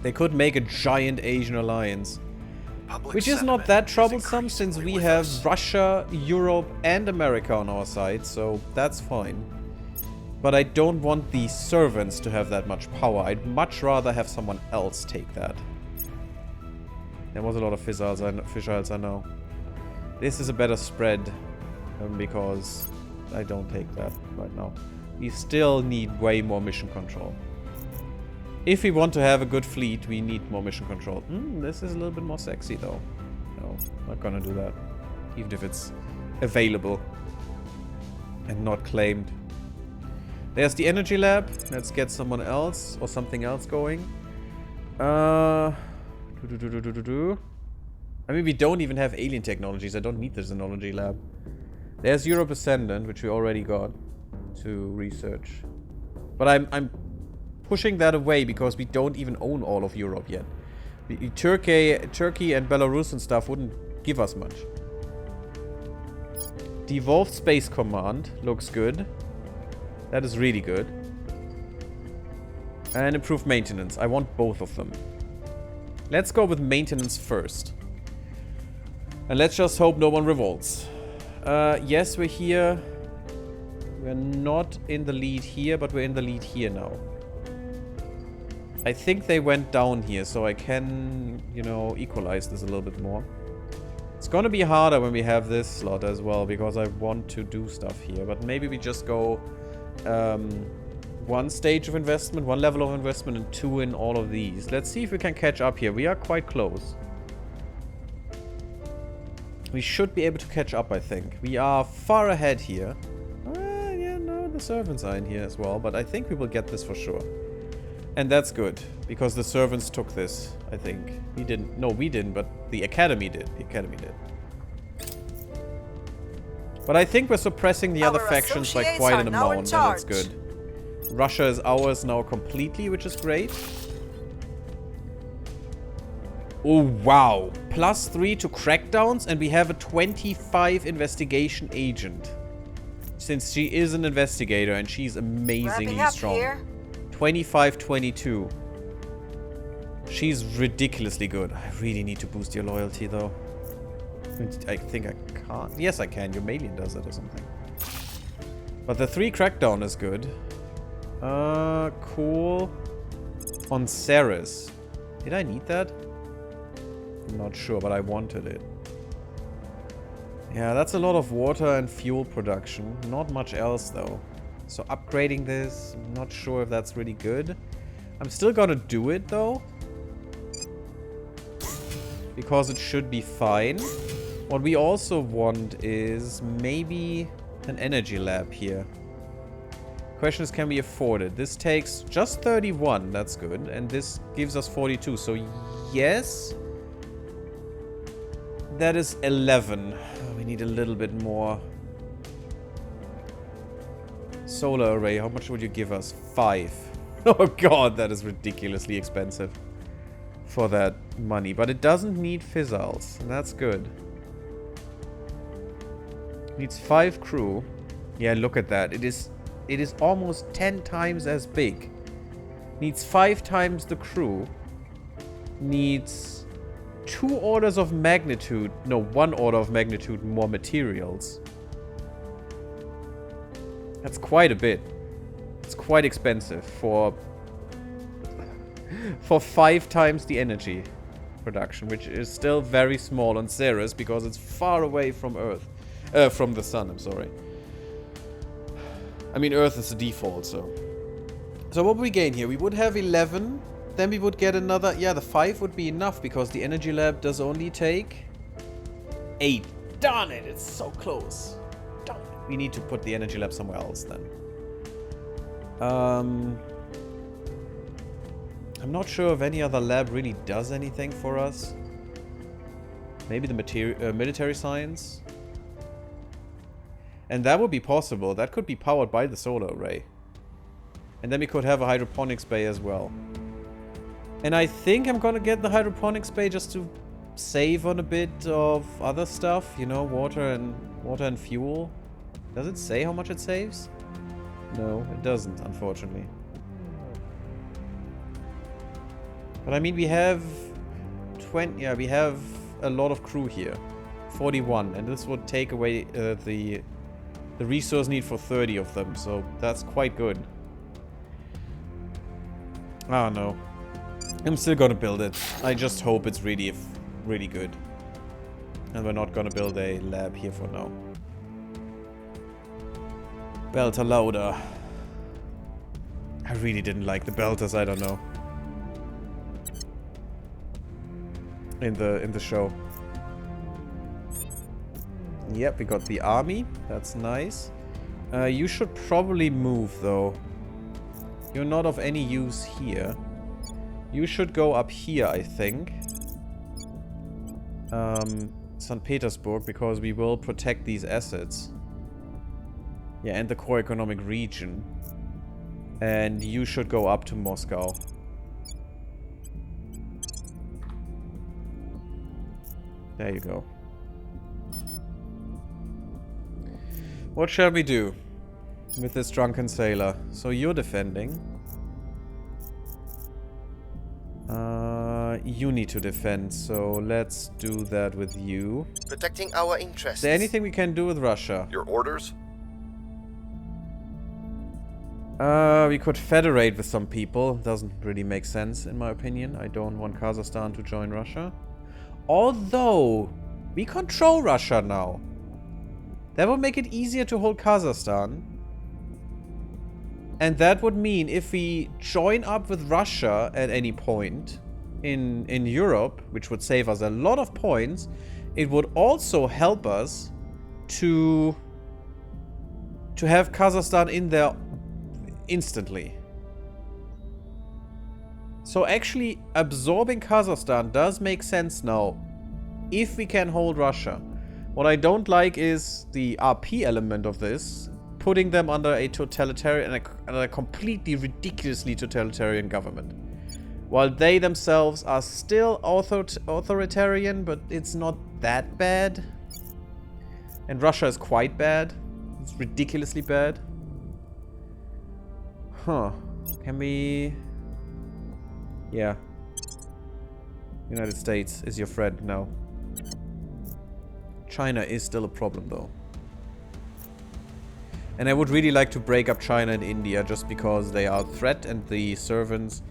They could make a giant Asian alliance. Which is not that troublesome since we have Russia, Europe and America on our side, so that's fine. But I don't want the servants to have that much power. I'd much rather have someone else take that. There was a lot of fisheyes, I know. This is a better spread because I don't take that right now. We still need way more mission control. If we want to have a good fleet, we need more mission control. This is a little bit more sexy though. No, not gonna do that. Even if it's available and not claimed. There's the energy lab. Let's get someone else or something else going. I mean, we don't even have alien technologies. I don't need the xenology lab. There's Europe Ascendant, which we already got to research. But I'm pushing that away because we don't even own all of Europe yet. Turkey and Belarus and stuff wouldn't give us much. Devolved Space Command looks good. That is really good. And improved maintenance. I want both of them. Let's go with maintenance first. And let's just hope no one revolts. Yes, we're here. We're not in the lead here, but we're in the lead here now. I think they went down here, so I can, you know, equalize this a little bit more. It's gonna be harder when we have this slot as well, because I want to do stuff here. But maybe we just go one stage of investment, one level of investment, and two in all of these. Let's see if we can catch up here. We are quite close. We should be able to catch up, I think. We are far ahead here. Yeah, no, the servants are in here as well, but I think we will get this for sure. And that's good, because the servants took this, I think. We didn't. No, we didn't, but the Academy did. The Academy did. But I think we're suppressing the other factions by quite an amount, and that's good. Russia is ours now completely, which is great. Oh, wow. +3 to crackdowns, and we have a 25 investigation agent. Since she is an investigator, and she's amazingly strong. 25-22. She's ridiculously good. I really need to boost your loyalty, though. I think I can't. Yes, I can. Your Malian does it or something. But the 3 crackdown is good. Cool. On Ceres. Did I need that? I'm not sure, but I wanted it. Yeah, that's a lot of water and fuel production. Not much else, though. So upgrading this, I'm not sure if that's really good. I'm still gonna do it, though. Because it should be fine. What we also want is maybe an energy lab here. Question is, can we afford it? This takes just 31, that's good. And this gives us 42, so yes. That is 11. We need a little bit more. Solar array, how much would you give us? 5. Oh god, that is ridiculously expensive for that money. But it doesn't need fizzles, and that's good. Needs 5 crew. Yeah, look at that. It is almost 10 times as big. Needs 5 times the crew. Needs 2 orders of magnitude. No, 1 order of magnitude more materials. That's quite a bit. It's quite expensive for 5 times the energy production, which is still very small on Ceres because it's far away from Earth. From the sun, I'm sorry. I mean, Earth is the default, so. So what would we gain here? We would have 11. Then we would get another... Yeah, the 5 would be enough because the energy lab does only take 8. Darn it, it's so close. Darn it. We need to put the energy lab somewhere else then. I'm not sure if any other lab really does anything for us. Maybe the military science? And that would be possible. That could be powered by the solar array. And then we could have a hydroponics bay as well. And I think I'm gonna get the hydroponics bay just to save on a bit of other stuff. You know, water and fuel. Does it say how much it saves? No, it doesn't, unfortunately. But I mean, we have 20... Yeah, we have a lot of crew here. 41. And this would take away the resource need for 30 of them, so that's quite good. Oh no. I'm still gonna build it. I just hope it's really good. And we're not gonna build a lab here for now. Belter louder. I really didn't like the belters, I don't know. In the show. Yep, we got the army. That's nice. You should probably move, though. You're not of any use here. You should go up here, I think. St. Petersburg, because we will protect these assets. Yeah, and the core economic region. And you should go up to Moscow. There you go. What shall we do with this drunken sailor? So you're defending. You need to defend, so let's do that with you. Protecting our interests. Is there anything we can do with Russia? Your orders? We could federate with some people. Doesn't really make sense, in my opinion. I don't want Kazakhstan to join Russia. Although, we control Russia now. That would make it easier to hold Kazakhstan. And that would mean if we join up with Russia at any point in Europe, which would save us a lot of points, it would also help us to have Kazakhstan in there instantly. So actually absorbing Kazakhstan does make sense now, if we can hold Russia. What I don't like is the RP element of this, putting them under a totalitarian, a completely ridiculously totalitarian government. While they themselves are still authoritarian, but it's not that bad. And Russia is quite bad. It's ridiculously bad. Huh. Can we... Yeah. United States is your friend now. China is still a problem, though. And I would really like to break up China and India just because they are a threat and the servants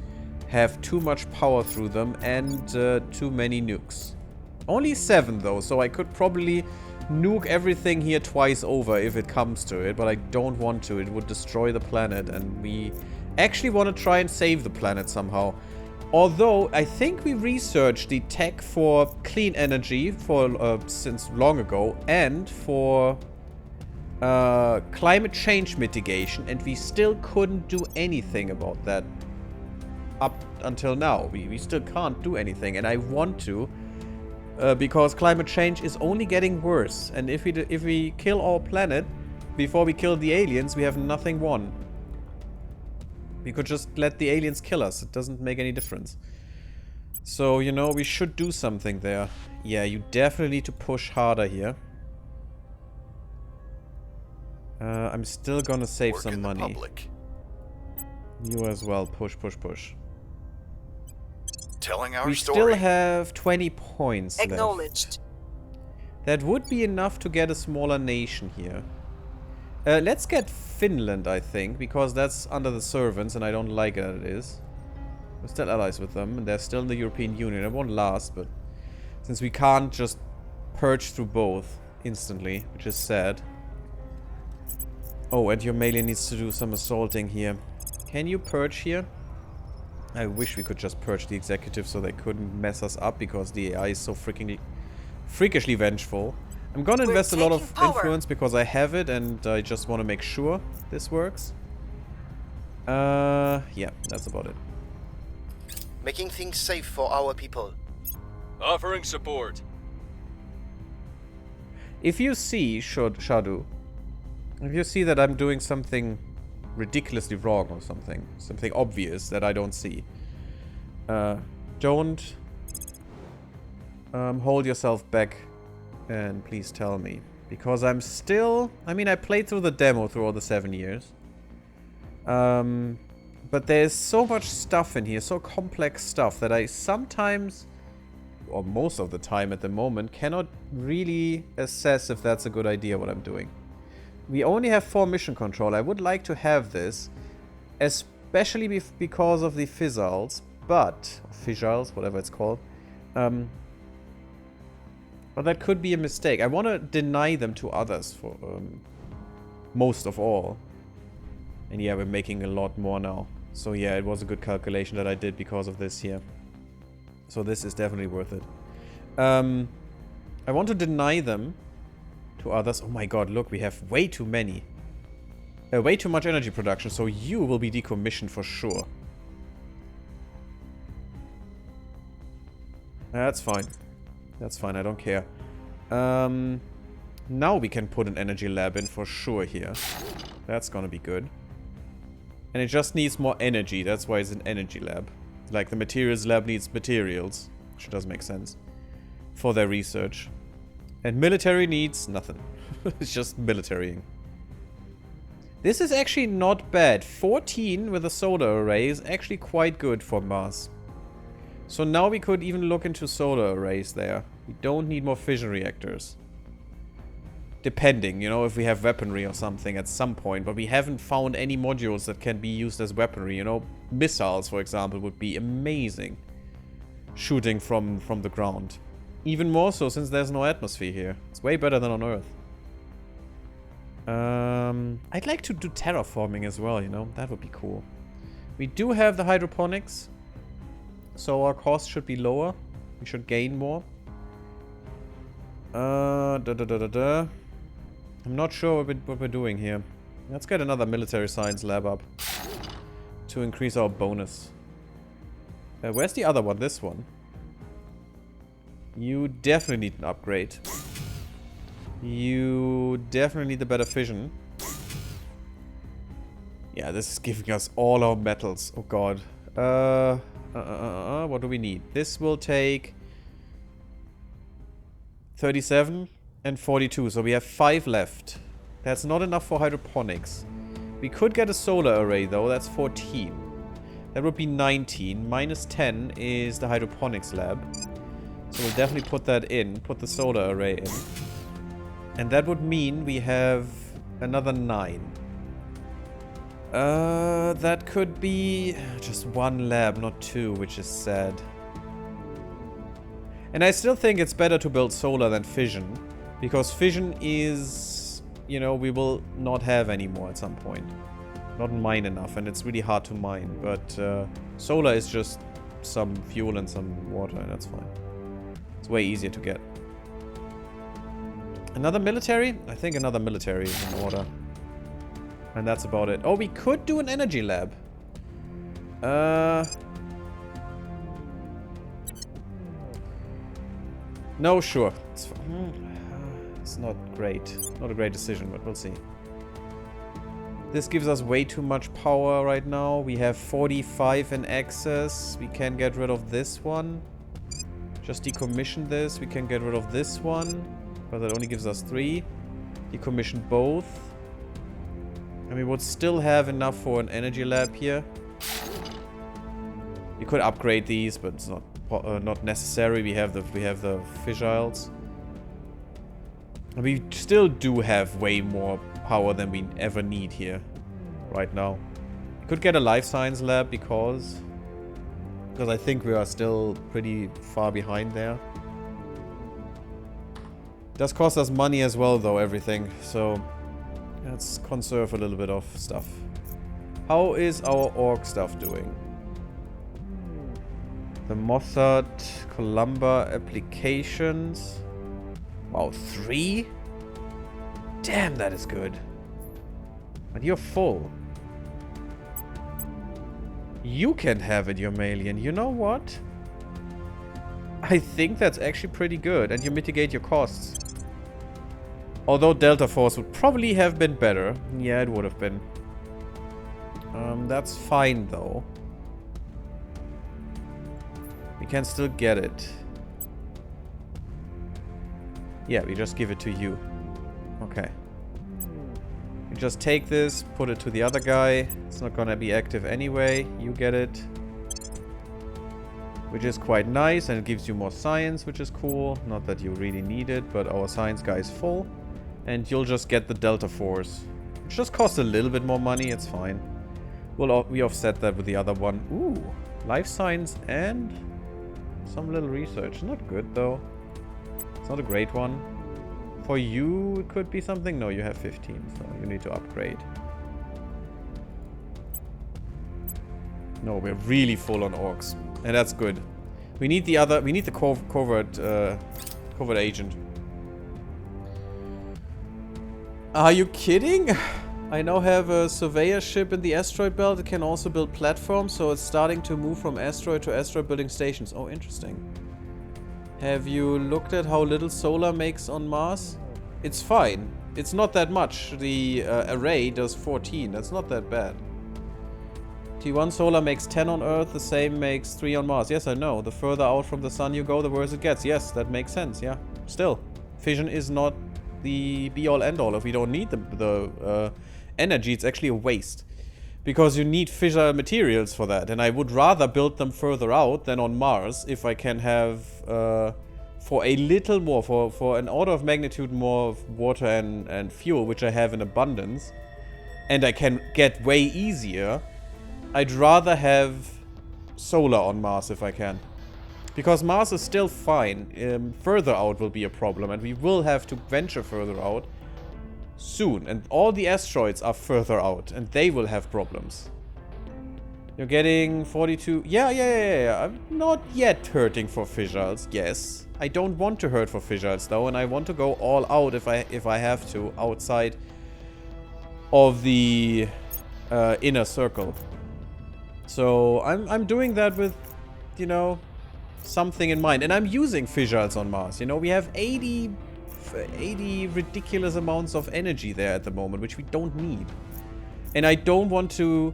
have too much power through them and too many nukes. Only 7 though, so I could probably nuke everything here twice over if it comes to it, but I don't want to. It would destroy the planet and we actually want to try and save the planet somehow. Although, I think we researched the tech for clean energy for since long ago and for climate change mitigation, and we still couldn't do anything about that up until now. We still can't do anything, and I want to because climate change is only getting worse, and if we kill our planet before we kill the aliens, we have nothing won. We could just let the aliens kill us. It doesn't make any difference. So, you know, we should do something there. Yeah, you definitely need to push harder here. I'm still gonna save Work some in the money. public. You as well. Push, push, push. Telling our We story. still have 20 points left. Acknowledged. That would be enough to get a smaller nation here. Let's get Finland, I think, because that's under the servants, and I don't like it as it is. We're still allies with them, and they're still in the European Union. It won't last, but since we can't just purge through both instantly, which is sad. Oh, and your Malian needs to do some assaulting here. Can you purge here? I wish we could just purge the executive so they couldn't mess us up, because the AI is so freakishly vengeful. I'm gonna We're invest a lot of taking power. influence because I have it, and I just want to make sure this works. Yeah, that's about it. Making things safe for our people. Offering support. If you see, Shadu, if you see that I'm doing something ridiculously wrong or something obvious that I don't see, don't hold yourself back and please tell me. Because I'm still... I mean, I played through the demo through all the 7 years. But there's so much stuff in here, so complex stuff, that I sometimes, or most of the time at the moment, cannot really assess if that's a good idea what I'm doing. We only have 4 mission control. I would like to have this, especially because of the fizzles, but... Fizzles, whatever it's called. But that could be a mistake. I want to deny them to others for most of all. And yeah, we're making a lot more now. So yeah, it was a good calculation that I did because of this here. So this is definitely worth it. I want to deny them to others. Oh my god, look, we have way too many. Way too much energy production, so you will be decommissioned for sure. That's fine. That's fine, I don't care. Now we can put an energy lab in for sure here. That's gonna be good. And it just needs more energy, that's why it's an energy lab. Like the materials lab needs materials, which does make sense, for their research. And military needs nothing. It's just militarying. This is actually not bad. 14 with a solar array is actually quite good for Mars. So now we could even look into solar arrays there. We don't need more fission reactors. Depending, you know, if we have weaponry or something at some point. But we haven't found any modules that can be used as weaponry, you know. Missiles, for example, would be amazing. Shooting from the ground. Even more so since there's no atmosphere here. It's way better than on Earth. I'd like to do terraforming as well, you know. That would be cool. We do have the hydroponics. So our cost should be lower. We should gain more. I'm not sure what we're doing here. Let's get another military science lab up to increase our bonus. Where's the other one? This one. You definitely need an upgrade. You definitely need the better fission. Yeah, this is giving us all our metals. Oh god. What do we need? This will take 37 and 42, so we have 5 left. That's not enough for hydroponics. We could get a solar array though, that's 14. That would be 19. Minus 10 is the hydroponics lab. So we'll definitely put that in. Put the solar array in. And that would mean we have another 9. That could be just 1 lab, not 2, which is sad. And I still think it's better to build solar than fission. Because fission is, you know, we will not have anymore at some point. Not mine enough, and it's really hard to mine. But solar is just some fuel and some water, and that's fine. It's way easier to get. Another military? I think another military is in order. And that's about it. Oh, we could do an energy lab. No, sure. It's not great. Not a great decision, but we'll see. This gives us way too much power right now. We have 45 in excess. We can get rid of this one. Just decommission this. We can get rid of this one. But that only gives us 3. Decommission both. And we would still have enough for an energy lab here. You could upgrade these, but it's not necessary. We have the fissiles. And we still do have way more power than we ever need here right now. Could get a life science lab because I think we are still pretty far behind there. Does cost us money as well though, everything, so let's conserve a little bit of stuff. How is our org stuff doing? The Mossad Columba applications. Wow, 3? Damn, that is good. But you're full. You can have it, you're Malian. You know what? I think that's actually pretty good. And you mitigate your costs. Although Delta Force would probably have been better. Yeah, it would have been. That's fine, though. We can still get it. Yeah, we just give it to you. Okay. You just take this, put it to the other guy. It's not gonna be active anyway. You get it. Which is quite nice, and it gives you more science, which is cool. Not that you really need it, but our science guy is full. And you'll just get the Delta Force. Which just costs a little bit more money, it's fine. We offset that with the other one. Ooh, life science and some little research. Not good, though. It's not a great one. For you, it could be something. No, you have 15, so you need to upgrade. No, we're really full on orcs, and that's good. We need the other. We need the covert agent. Are you kidding? I now have a surveyor ship in the asteroid belt. It can also build platforms, so it's starting to move from asteroid to asteroid, building stations. Oh, interesting. Have you looked at how little solar makes on Mars? It's fine. It's not that much. The array does 14. That's not that bad. T1 solar makes 10 on Earth. The same makes 3 on Mars. Yes, I know. The further out from the sun you go, the worse it gets. Yes, that makes sense. Yeah. Still, fission is not the be-all end-all. If we don't need the energy, it's actually a waste. Because you need fissile materials for that. And I would rather build them further out than on Mars if I can have, for a little more, for an order of magnitude more of water and fuel, which I have in abundance, and I can get way easier, I'd rather have solar on Mars if I can. Because Mars is still fine. Further out will be a problem, and we will have to venture further out soon. And all the asteroids are further out, and they will have problems. You're getting 42... Yeah. I'm not yet hurting for fissiles. Yes. I don't want to hurt for fissiles, though, and I want to go all out if I have to, outside of the inner circle. So I'm doing that with, you know, something in mind. And I'm using fissiles on Mars. You know, we have 80 ridiculous amounts of energy there at the moment, which we don't need. And I don't want to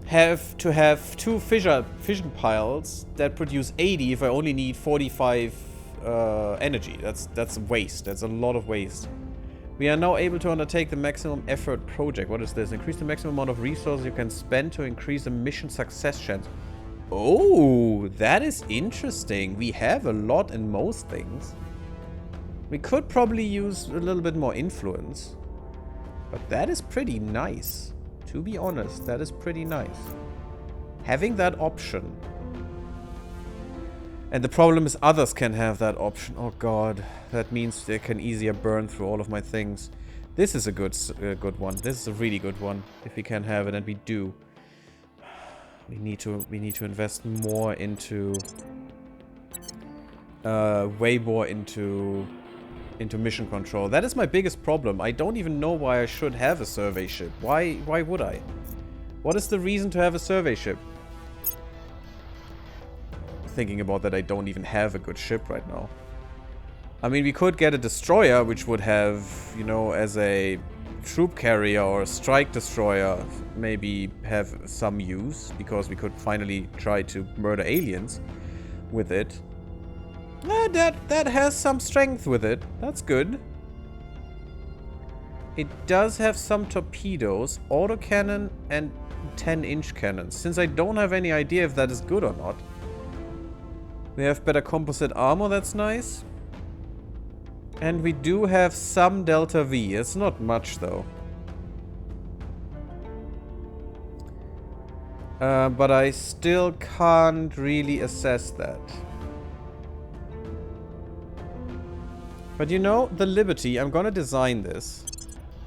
have 2 fission piles that produce 80 if I only need 45 energy. That's a waste. That's a lot of waste. We are now able to undertake the maximum effort project. What is this? Increase the maximum amount of resources you can spend to increase the mission success chance. Oh, that is interesting. We have a lot in most things. We could probably use a little bit more influence. But that is pretty nice. To be honest, that is pretty nice. Having that option. And the problem is others can have that option. Oh god, that means they can easier burn through all of my things. This is a good one. This is a really good one. If we can have it, and we do. We need to invest more into way more into mission control. That is my biggest problem. I don't even know why I should have a survey ship. Why would I? What is the reason to have a survey ship? Thinking about that, I don't even have a good ship right now. I mean, we could get a destroyer, which would have, you know, as a troop carrier or a strike destroyer, maybe have some use, because we could finally try to murder aliens with it. That has some strength with it. That's good. It does have some torpedoes, autocannon, and 10-inch cannons. Since I don't have any idea if that is good or not. We have better composite armor, that's nice. And we do have some Delta V. It's not much, though. But I still can't really assess that. But you know, the Liberty, I'm gonna design this.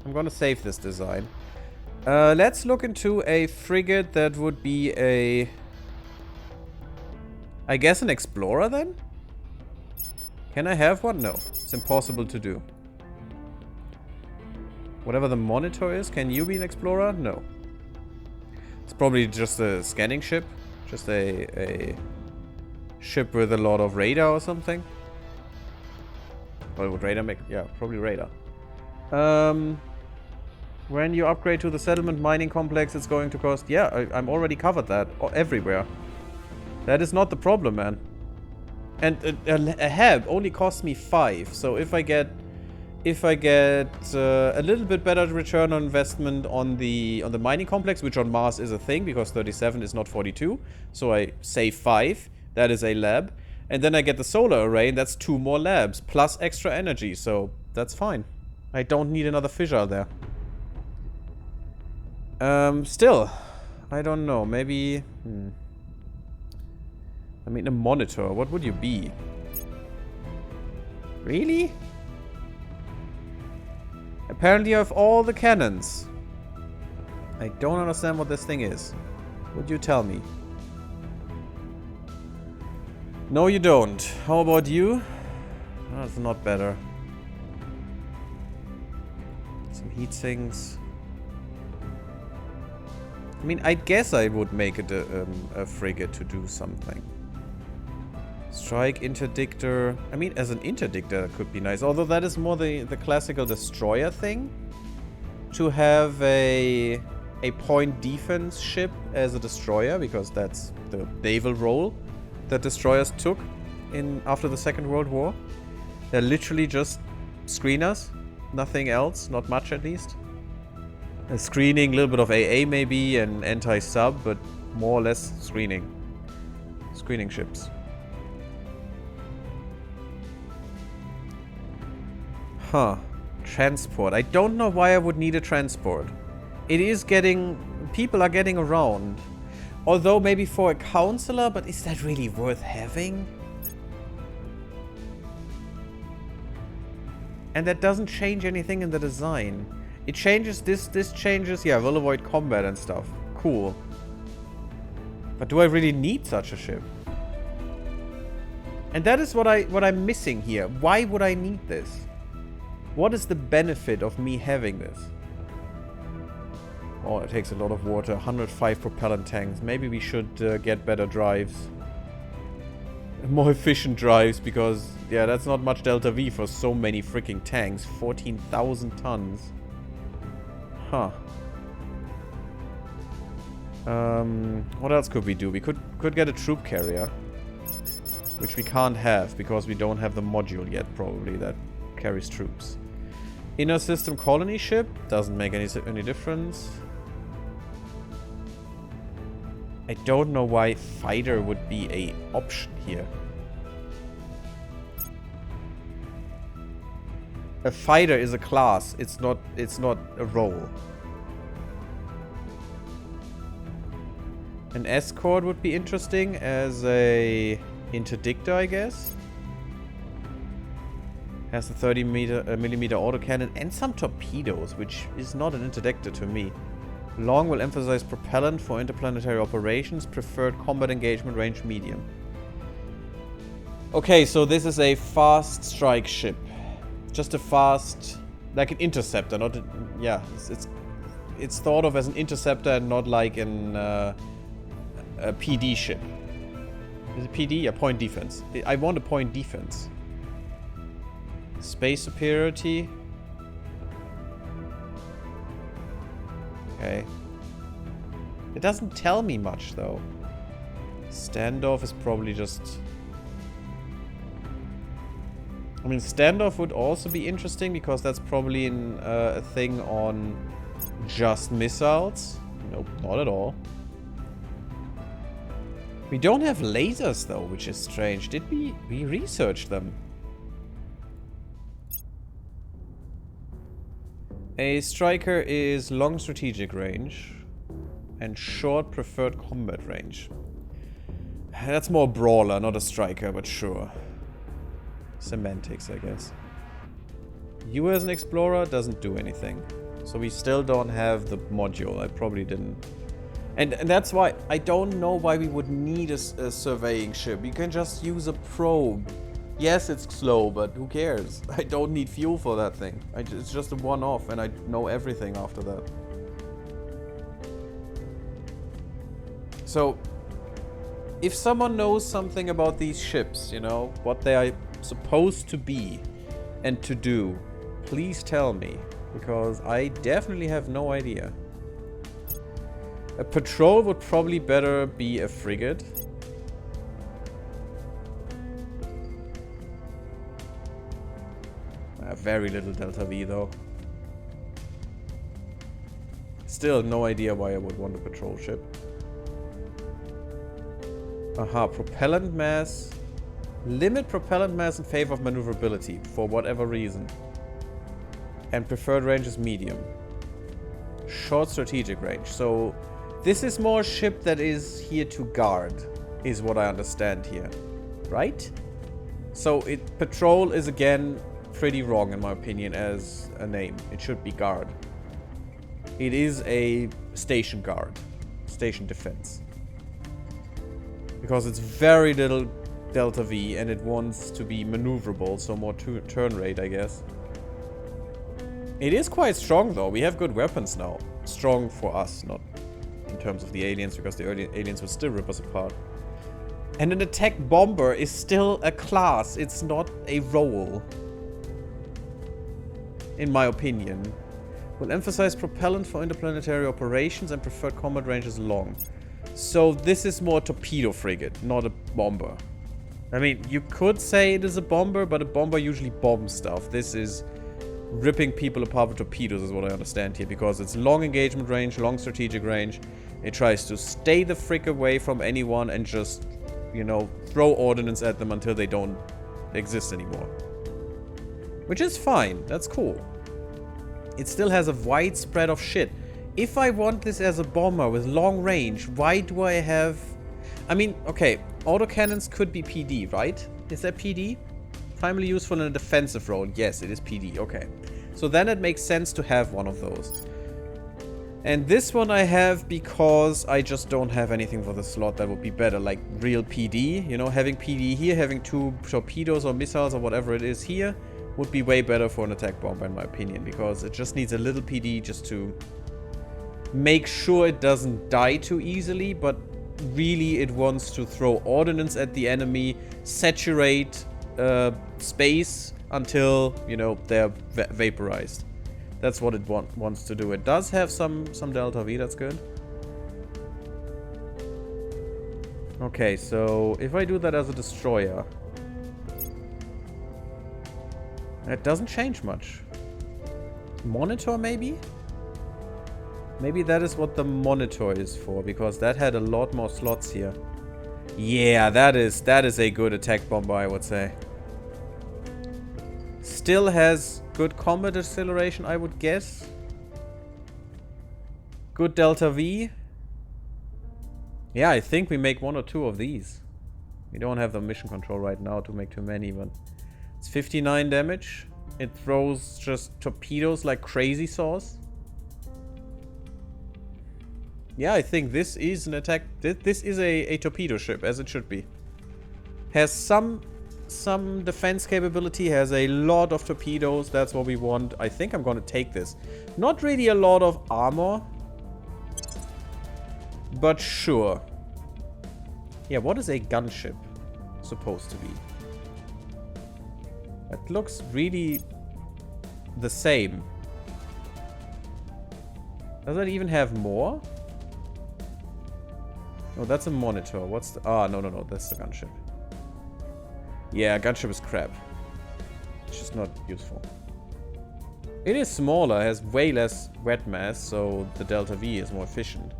I'm gonna save this design. Let's look into a frigate that would be a... I guess an explorer then? Can I have one? No. It's impossible to do. Whatever the monitor is, can you be an explorer? No. It's probably just a scanning ship. Just a ship with a lot of radar or something. What would radar make? Yeah, probably radar. When you upgrade to the settlement mining complex, it's going to cost... Yeah, I'm already covered that everywhere. That is not the problem, man. And a HAB only costs me 5. So if I get a little bit better return on investment on the mining complex, which on Mars is a thing because 37 is not 42, so I save 5. That is a lab, and then I get the solar array, and that's 2 more labs plus extra energy. So that's fine. I don't need another fissure there. Still, I don't know. Maybe. I mean, a monitor. What would you be? Really? Apparently you have all the cannons. I don't understand what this thing is. Would you tell me? No, you don't. How about you? That's not better. Some heat sinks. I mean, I guess I would make it a frigate to do something. Strike interdictor. I mean, as an interdictor could be nice. Although that is more the classical destroyer thing. To have a point defense ship as a destroyer, because that's the naval role that destroyers took after the Second World War. They're literally just screeners. Nothing else. Not much, at least. A screening, a little bit of AA maybe, and anti-sub, but more or less screening. Screening ships. Huh. Transport. I don't know why I would need a transport. It is getting... People are getting around. Although maybe for a counselor, but is that really worth having? And that doesn't change anything in the design. It changes this changes, yeah, will avoid combat and stuff. Cool. But do I really need such a ship? And that is what I'm missing here. Why would I need this? What is the benefit of me having this? Oh, it takes a lot of water. 105 propellant tanks. Maybe we should get better drives. More efficient drives, because, yeah, that's not much Delta V for so many freaking tanks. 14,000 tons. Huh. What else could we do? We could get a troop carrier. Which we can't have, because we don't have the module yet, probably, that carries troops. Inner system colony ship. Doesn't make any difference. I don't know why fighter would be a option here. A fighter is a class. It's not a role. An escort would be interesting as a interdictor, I guess. Has a 30mm autocannon and some torpedoes, which is not an interdictor to me. Long will emphasize propellant for interplanetary operations. Preferred combat engagement range medium. Okay, so this is a fast strike ship. Just a fast, like an interceptor, not a, yeah. It's thought of as an interceptor and not like a PD ship. Is it PD? Yeah, point defense. I want a point defense. Space superiority. Okay. It doesn't tell me much though. Standoff is probably just... I mean, standoff would also be interesting because that's probably a thing on just missiles. Nope, not at all. We don't have lasers though, which is strange. Did we research them? A striker is long strategic range and short preferred combat range. That's more brawler, not a striker, but sure. Semantics, I guess. You as an explorer doesn't do anything. So we still don't have the module. I probably didn't. And that's why I don't know why we would need a surveying ship. You can just use a probe. Yes, it's slow, but who cares? I don't need fuel for that thing. It's just a one-off, and I know everything after that. So, if someone knows something about these ships, you know, what they are supposed to be and to do, please tell me, because I definitely have no idea. A patrol would probably better be a frigate. Very little Delta V though. Still no idea why I would want a patrol ship. Aha, propellant mass. Limit propellant mass in favor of maneuverability for whatever reason. And preferred range is medium. Short strategic range. So this is more a ship that is here to guard, is what I understand here. Right? So patrol is again pretty wrong in my opinion as a name. It should be guard. It is a station guard. Station defense. Because it's very little Delta V and it wants to be maneuverable, so more turn rate, I guess. It is quite strong though. We have good weapons now. Strong for us, not in terms of the aliens, because the early aliens would still rip us apart. And an attack bomber is still a class. It's not a role. In my opinion. Will emphasize propellant for interplanetary operations and preferred combat range is long. So this is more torpedo frigate, not a bomber. I mean, you could say it is a bomber, but a bomber usually bombs stuff. This is ripping people apart with torpedoes is what I understand here, because it's long engagement range, long strategic range. It tries to stay the frick away from anyone and just, you know, throw ordnance at them until they don't exist anymore. Which is fine, that's cool. It still has a wide spread of shit. If I want this as a bomber with long range, why do I have... I mean, okay, autocannons could be PD, right? Is that PD? Primarily useful in a defensive role. Yes, it is PD, okay. So then it makes sense to have one of those. And this one I have because I just don't have anything for the slot that would be better. Like real PD, you know, having PD here, having 2 torpedoes or missiles or whatever it is here would be way better for an attack bomber in my opinion, because it just needs a little PD just to make sure it doesn't die too easily, but really it wants to throw ordnance at the enemy, saturate space until, you know, they're vaporized. That's what it wants to do. It does have some Delta V, that's good. Okay, so if I do that as a destroyer, it doesn't change much. Monitor, maybe? Maybe that is what the monitor is for, because that had a lot more slots here. Yeah, that is a good attack bomber, I would say. Still has good combat acceleration, I would guess. Good Delta V. Yeah, I think we make 1 or 2 of these. We don't have the mission control right now to make too many, but it's 59 damage. It throws just torpedoes like crazy sauce. Yeah, I think this is an attack. This is a torpedo ship, as it should be. Has some defense capability, has a lot of torpedoes. That's what we want. I think I'm going to take this. Not really a lot of armor, but sure. Yeah, what is a gunship supposed to be? It looks really the same. Does it even have more? Oh, that's a monitor. What's the... Ah, no. That's the gunship. Yeah, gunship is crap. It's just not useful. It is smaller, has way less wet mass, so the Delta V is more efficient.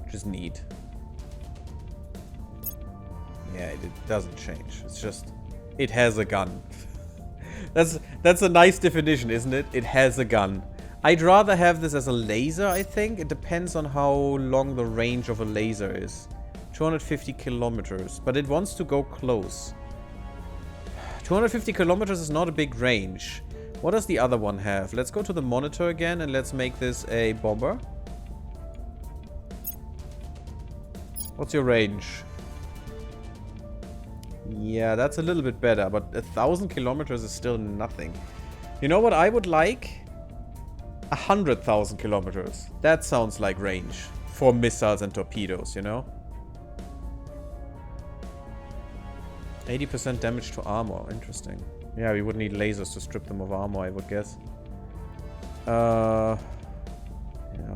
Which is neat. Yeah, it doesn't change. It's just... It has a gun. That's a nice definition, isn't it? It has a gun. I'd rather have this as a laser, I think. It depends on how long the range of a laser is. 250 kilometers. But it wants to go close. 250 kilometers is not a big range. What does the other one have? Let's go to the monitor again and let's make this a bomber. What's your range? Yeah, that's a little bit better, but 1,000 kilometers is still nothing. You know what I would like? 100,000 kilometers. That sounds like range for missiles and torpedoes, you know? 80% damage to armor. Interesting. Yeah, we would need lasers to strip them of armor, I would guess. You know,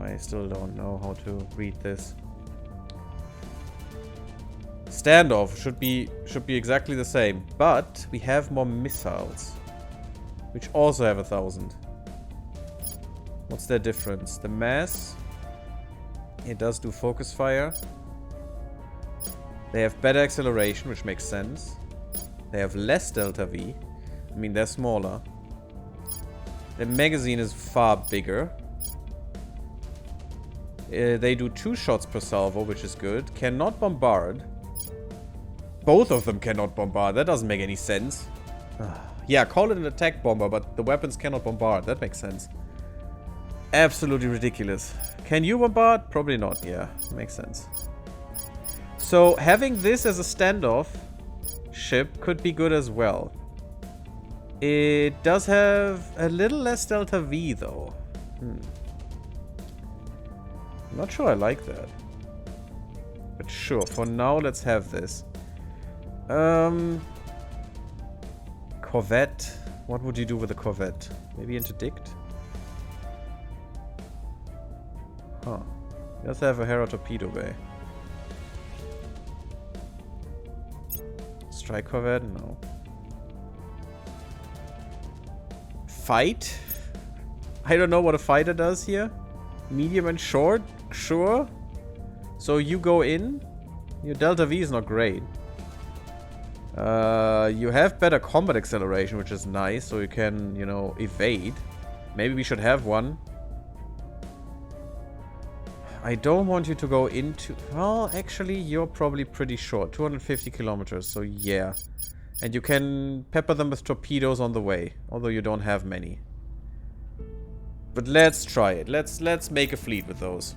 I still don't know how to read this. Standoff should be exactly the same, but we have more missiles, which also have 1,000. What's their difference? The mass. It does do focus fire. They have better acceleration, which makes sense. They have less Delta V. I mean, they're smaller. The magazine is far bigger. They do 2 shots per salvo, which is good. Cannot bombard. Both of them cannot bombard. That doesn't make any sense. Yeah, call it an attack bomber, but the weapons cannot bombard. That makes sense. Absolutely ridiculous. Can you bombard? Probably not. Yeah, makes sense. So having this as a standoff ship could be good as well. It does have a little less Delta V though. I'm not sure I like that. But sure, for now let's have this. Corvette. What would you do with a Corvette? Maybe interdict? Huh. It does have a Hera torpedo bay. Strike Corvette? No. Fight? I don't know what a fighter does here. Medium and short? Sure. So you go in. Your Delta V is not great. You have better combat acceleration, which is nice, so you can, you know, evade. Maybe we should have one. I don't want you to go into... Well, actually, you're probably pretty short. 250 kilometers, so yeah. And you can pepper them with torpedoes on the way, although you don't have many. But let's try it. Let's make a fleet with those.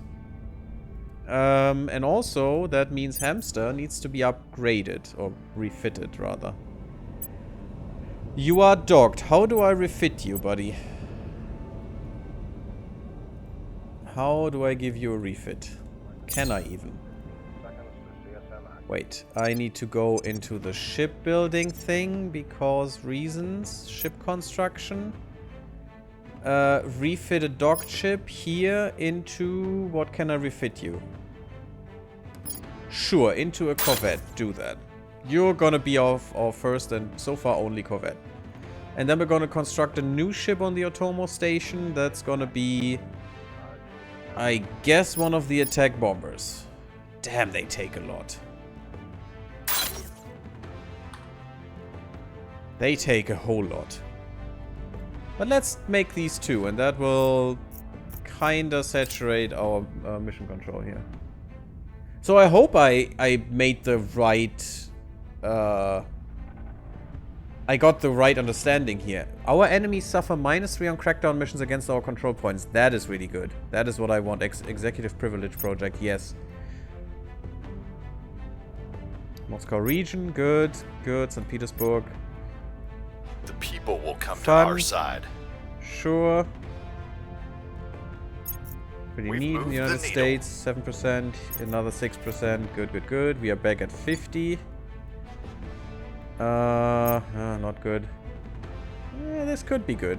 And also, that means Hamster needs to be upgraded, or refitted, rather. You are docked. How do I refit you, buddy? How do I give you a refit? Can I even? Wait, I need to go into the shipbuilding thing because reasons. Ship construction. Refit a docked ship here into... What can I refit you? Sure, into a Corvette. Do that. You're gonna be our first and so far only Corvette. And then we're gonna construct a new ship on the Otomo station. That's gonna be, I guess, one of the attack bombers. Damn, they take a lot. They take a whole lot. But let's make these two, and that will kinda saturate our mission control here. So I hope I made the right... I got the right understanding here. Our enemies suffer -3 on crackdown missions against our control points. That is really good. That is what I want. Executive Privilege Project, yes. Moscow region, good. Good. St. Petersburg. The people will come to Fun. our side. Sure. Pretty We've neat in moved the the United needle. States. 7%. Another 6%. Good, good, good. We are back at 50. Not good. This could be good.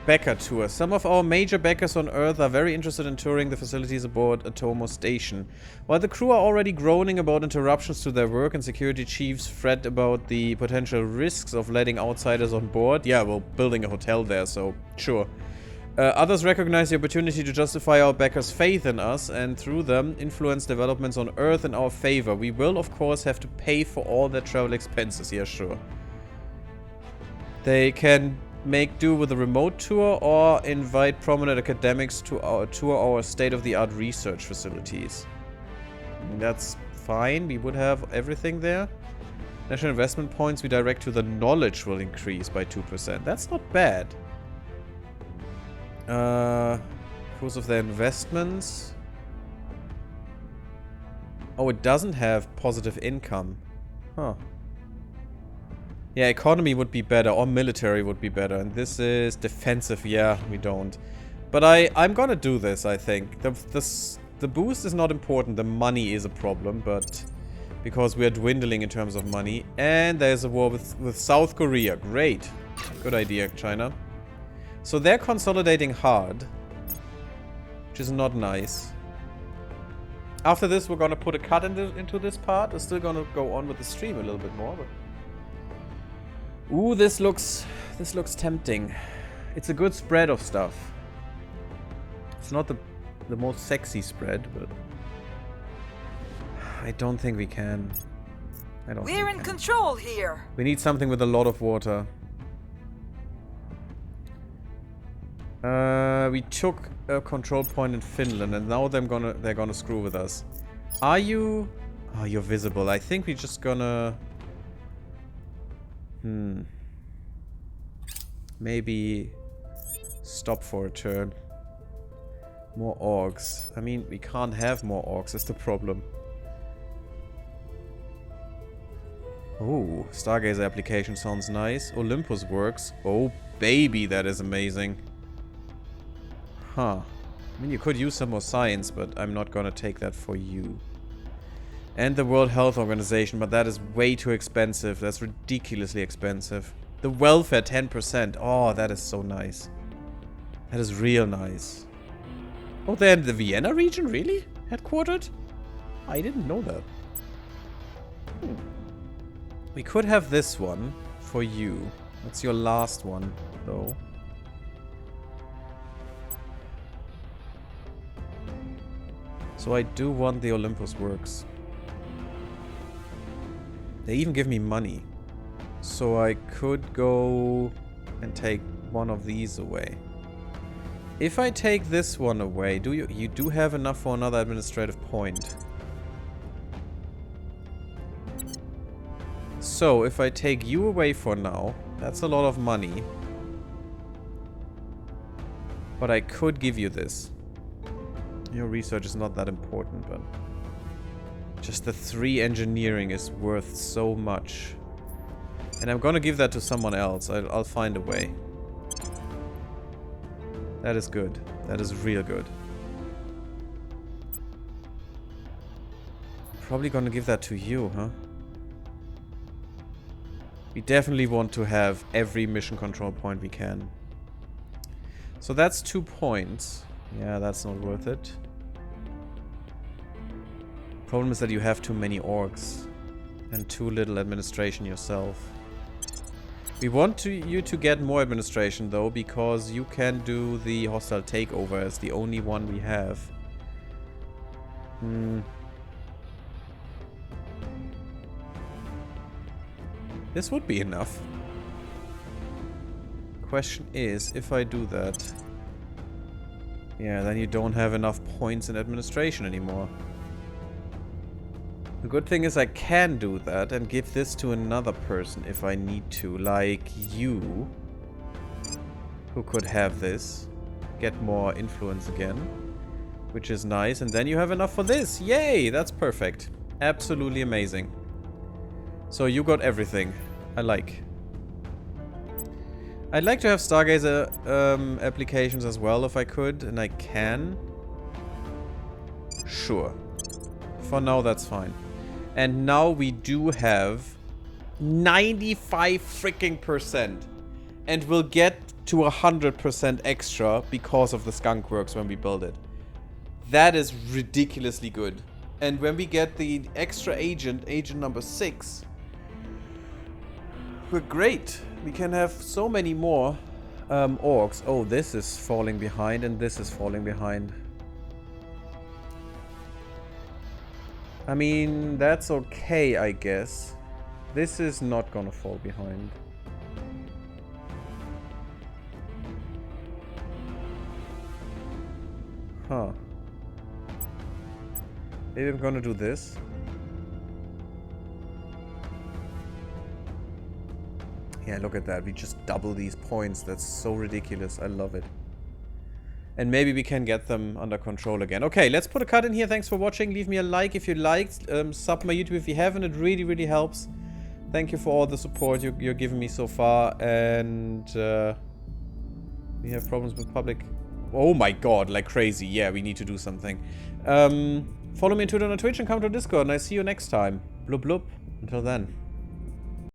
Backer tour. Some of our major backers on Earth are very interested in touring the facilities aboard Otomo Station. While the crew are already groaning about interruptions to their work and security chiefs fret about the potential risks of letting outsiders on board. Yeah, well, building a hotel there, so sure. Others recognize the opportunity to justify our backers' faith in us and through them influence developments on Earth in our favor. We will, of course, have to pay for all their travel expenses. Yeah, sure. They can make do with a remote tour or invite prominent academics to tour our state-of-the-art research facilities. That's fine. We would have everything there. National investment points we direct to the knowledge will increase by 2%. That's not bad. Because of their investments. Oh, it doesn't have positive income. Huh. Yeah, economy would be better, or military would be better. And this is defensive. Yeah, we don't. But I'm gonna do this, I think. The boost is not important. The money is a problem, but... because we are dwindling in terms of money. And there's a war with South Korea. Great. Good idea, China. So they're consolidating hard. Which is not nice. After this, we're gonna put a cut into this part. We're still gonna go on with the stream a little bit more, but... Ooh, this looks tempting. It's a good spread of stuff. It's not the most sexy spread, but... I don't think we can. We're in control here. We need something with a lot of water. We took a control point in Finland, and now they're gonna screw with us. Are you? Oh, you're visible. I think we're just gonna... Maybe stop for a turn. More orcs. I mean, we can't have more orcs, is the problem. Oh, Stargazer application sounds nice. Olympus works. Oh, baby, that is amazing. Huh. I mean, you could use some more science, but I'm not gonna take that for you. And the World Health Organization, but that is way too expensive. That's ridiculously expensive. The welfare, 10%. Oh, that is so nice. That is real nice. Oh, they're in the Vienna region? Really? Headquartered? I didn't know that. We could have this one for you. That's your last one, though. So I do want the Olympus Works. They even give me money. So I could go and take one of these away. If I take this one away, you do have enough for another administrative point. So if I take you away for now, that's a lot of money. But I could give you this. Your research is not that important, but just the 3 engineering is worth so much. And I'm gonna give that to someone else. I'll find a way. That is good. That is real good. Probably gonna give that to you, huh? We definitely want to have every mission control point we can. So that's 2 points. Yeah, that's not worth it. Problem is that you have too many orcs. And too little administration yourself. We want you to get more administration though, because you can do the hostile takeover as the only one we have. This would be enough. Question is, if I do that... Yeah, then you don't have enough points in administration anymore. The good thing is I can do that and give this to another person if I need to, like you, who could have this, get more influence again, which is nice, and then you have enough for this. Yay, that's perfect. Absolutely amazing. So you got everything. I like. I'd like to have Stargazer applications as well if I could, and I can. Sure. For now, that's fine. And now we do have 95 freaking %. And we'll get to 100% extra because of the skunk works when we build it. That is ridiculously good. And when we get the extra agent, agent number 6, we're great. We can have so many more orcs. Oh, this is falling behind and this is falling behind. I mean, that's okay, I guess. This is not gonna fall behind. Huh. Maybe I'm gonna do this. Yeah, look at that. We just double these points. That's so ridiculous. I love it. And maybe we can get them under control again. Okay, let's put a cut in here. Thanks for watching. Leave me a like if you liked. Sub my YouTube if you haven't. It really, really helps. Thank you for all the support you're giving me so far. And we have problems with public... Oh my god, like crazy. Yeah, we need to do something. Follow me on Twitter and on Twitch and come to Discord. And I see you next time. Blub blub. Until then.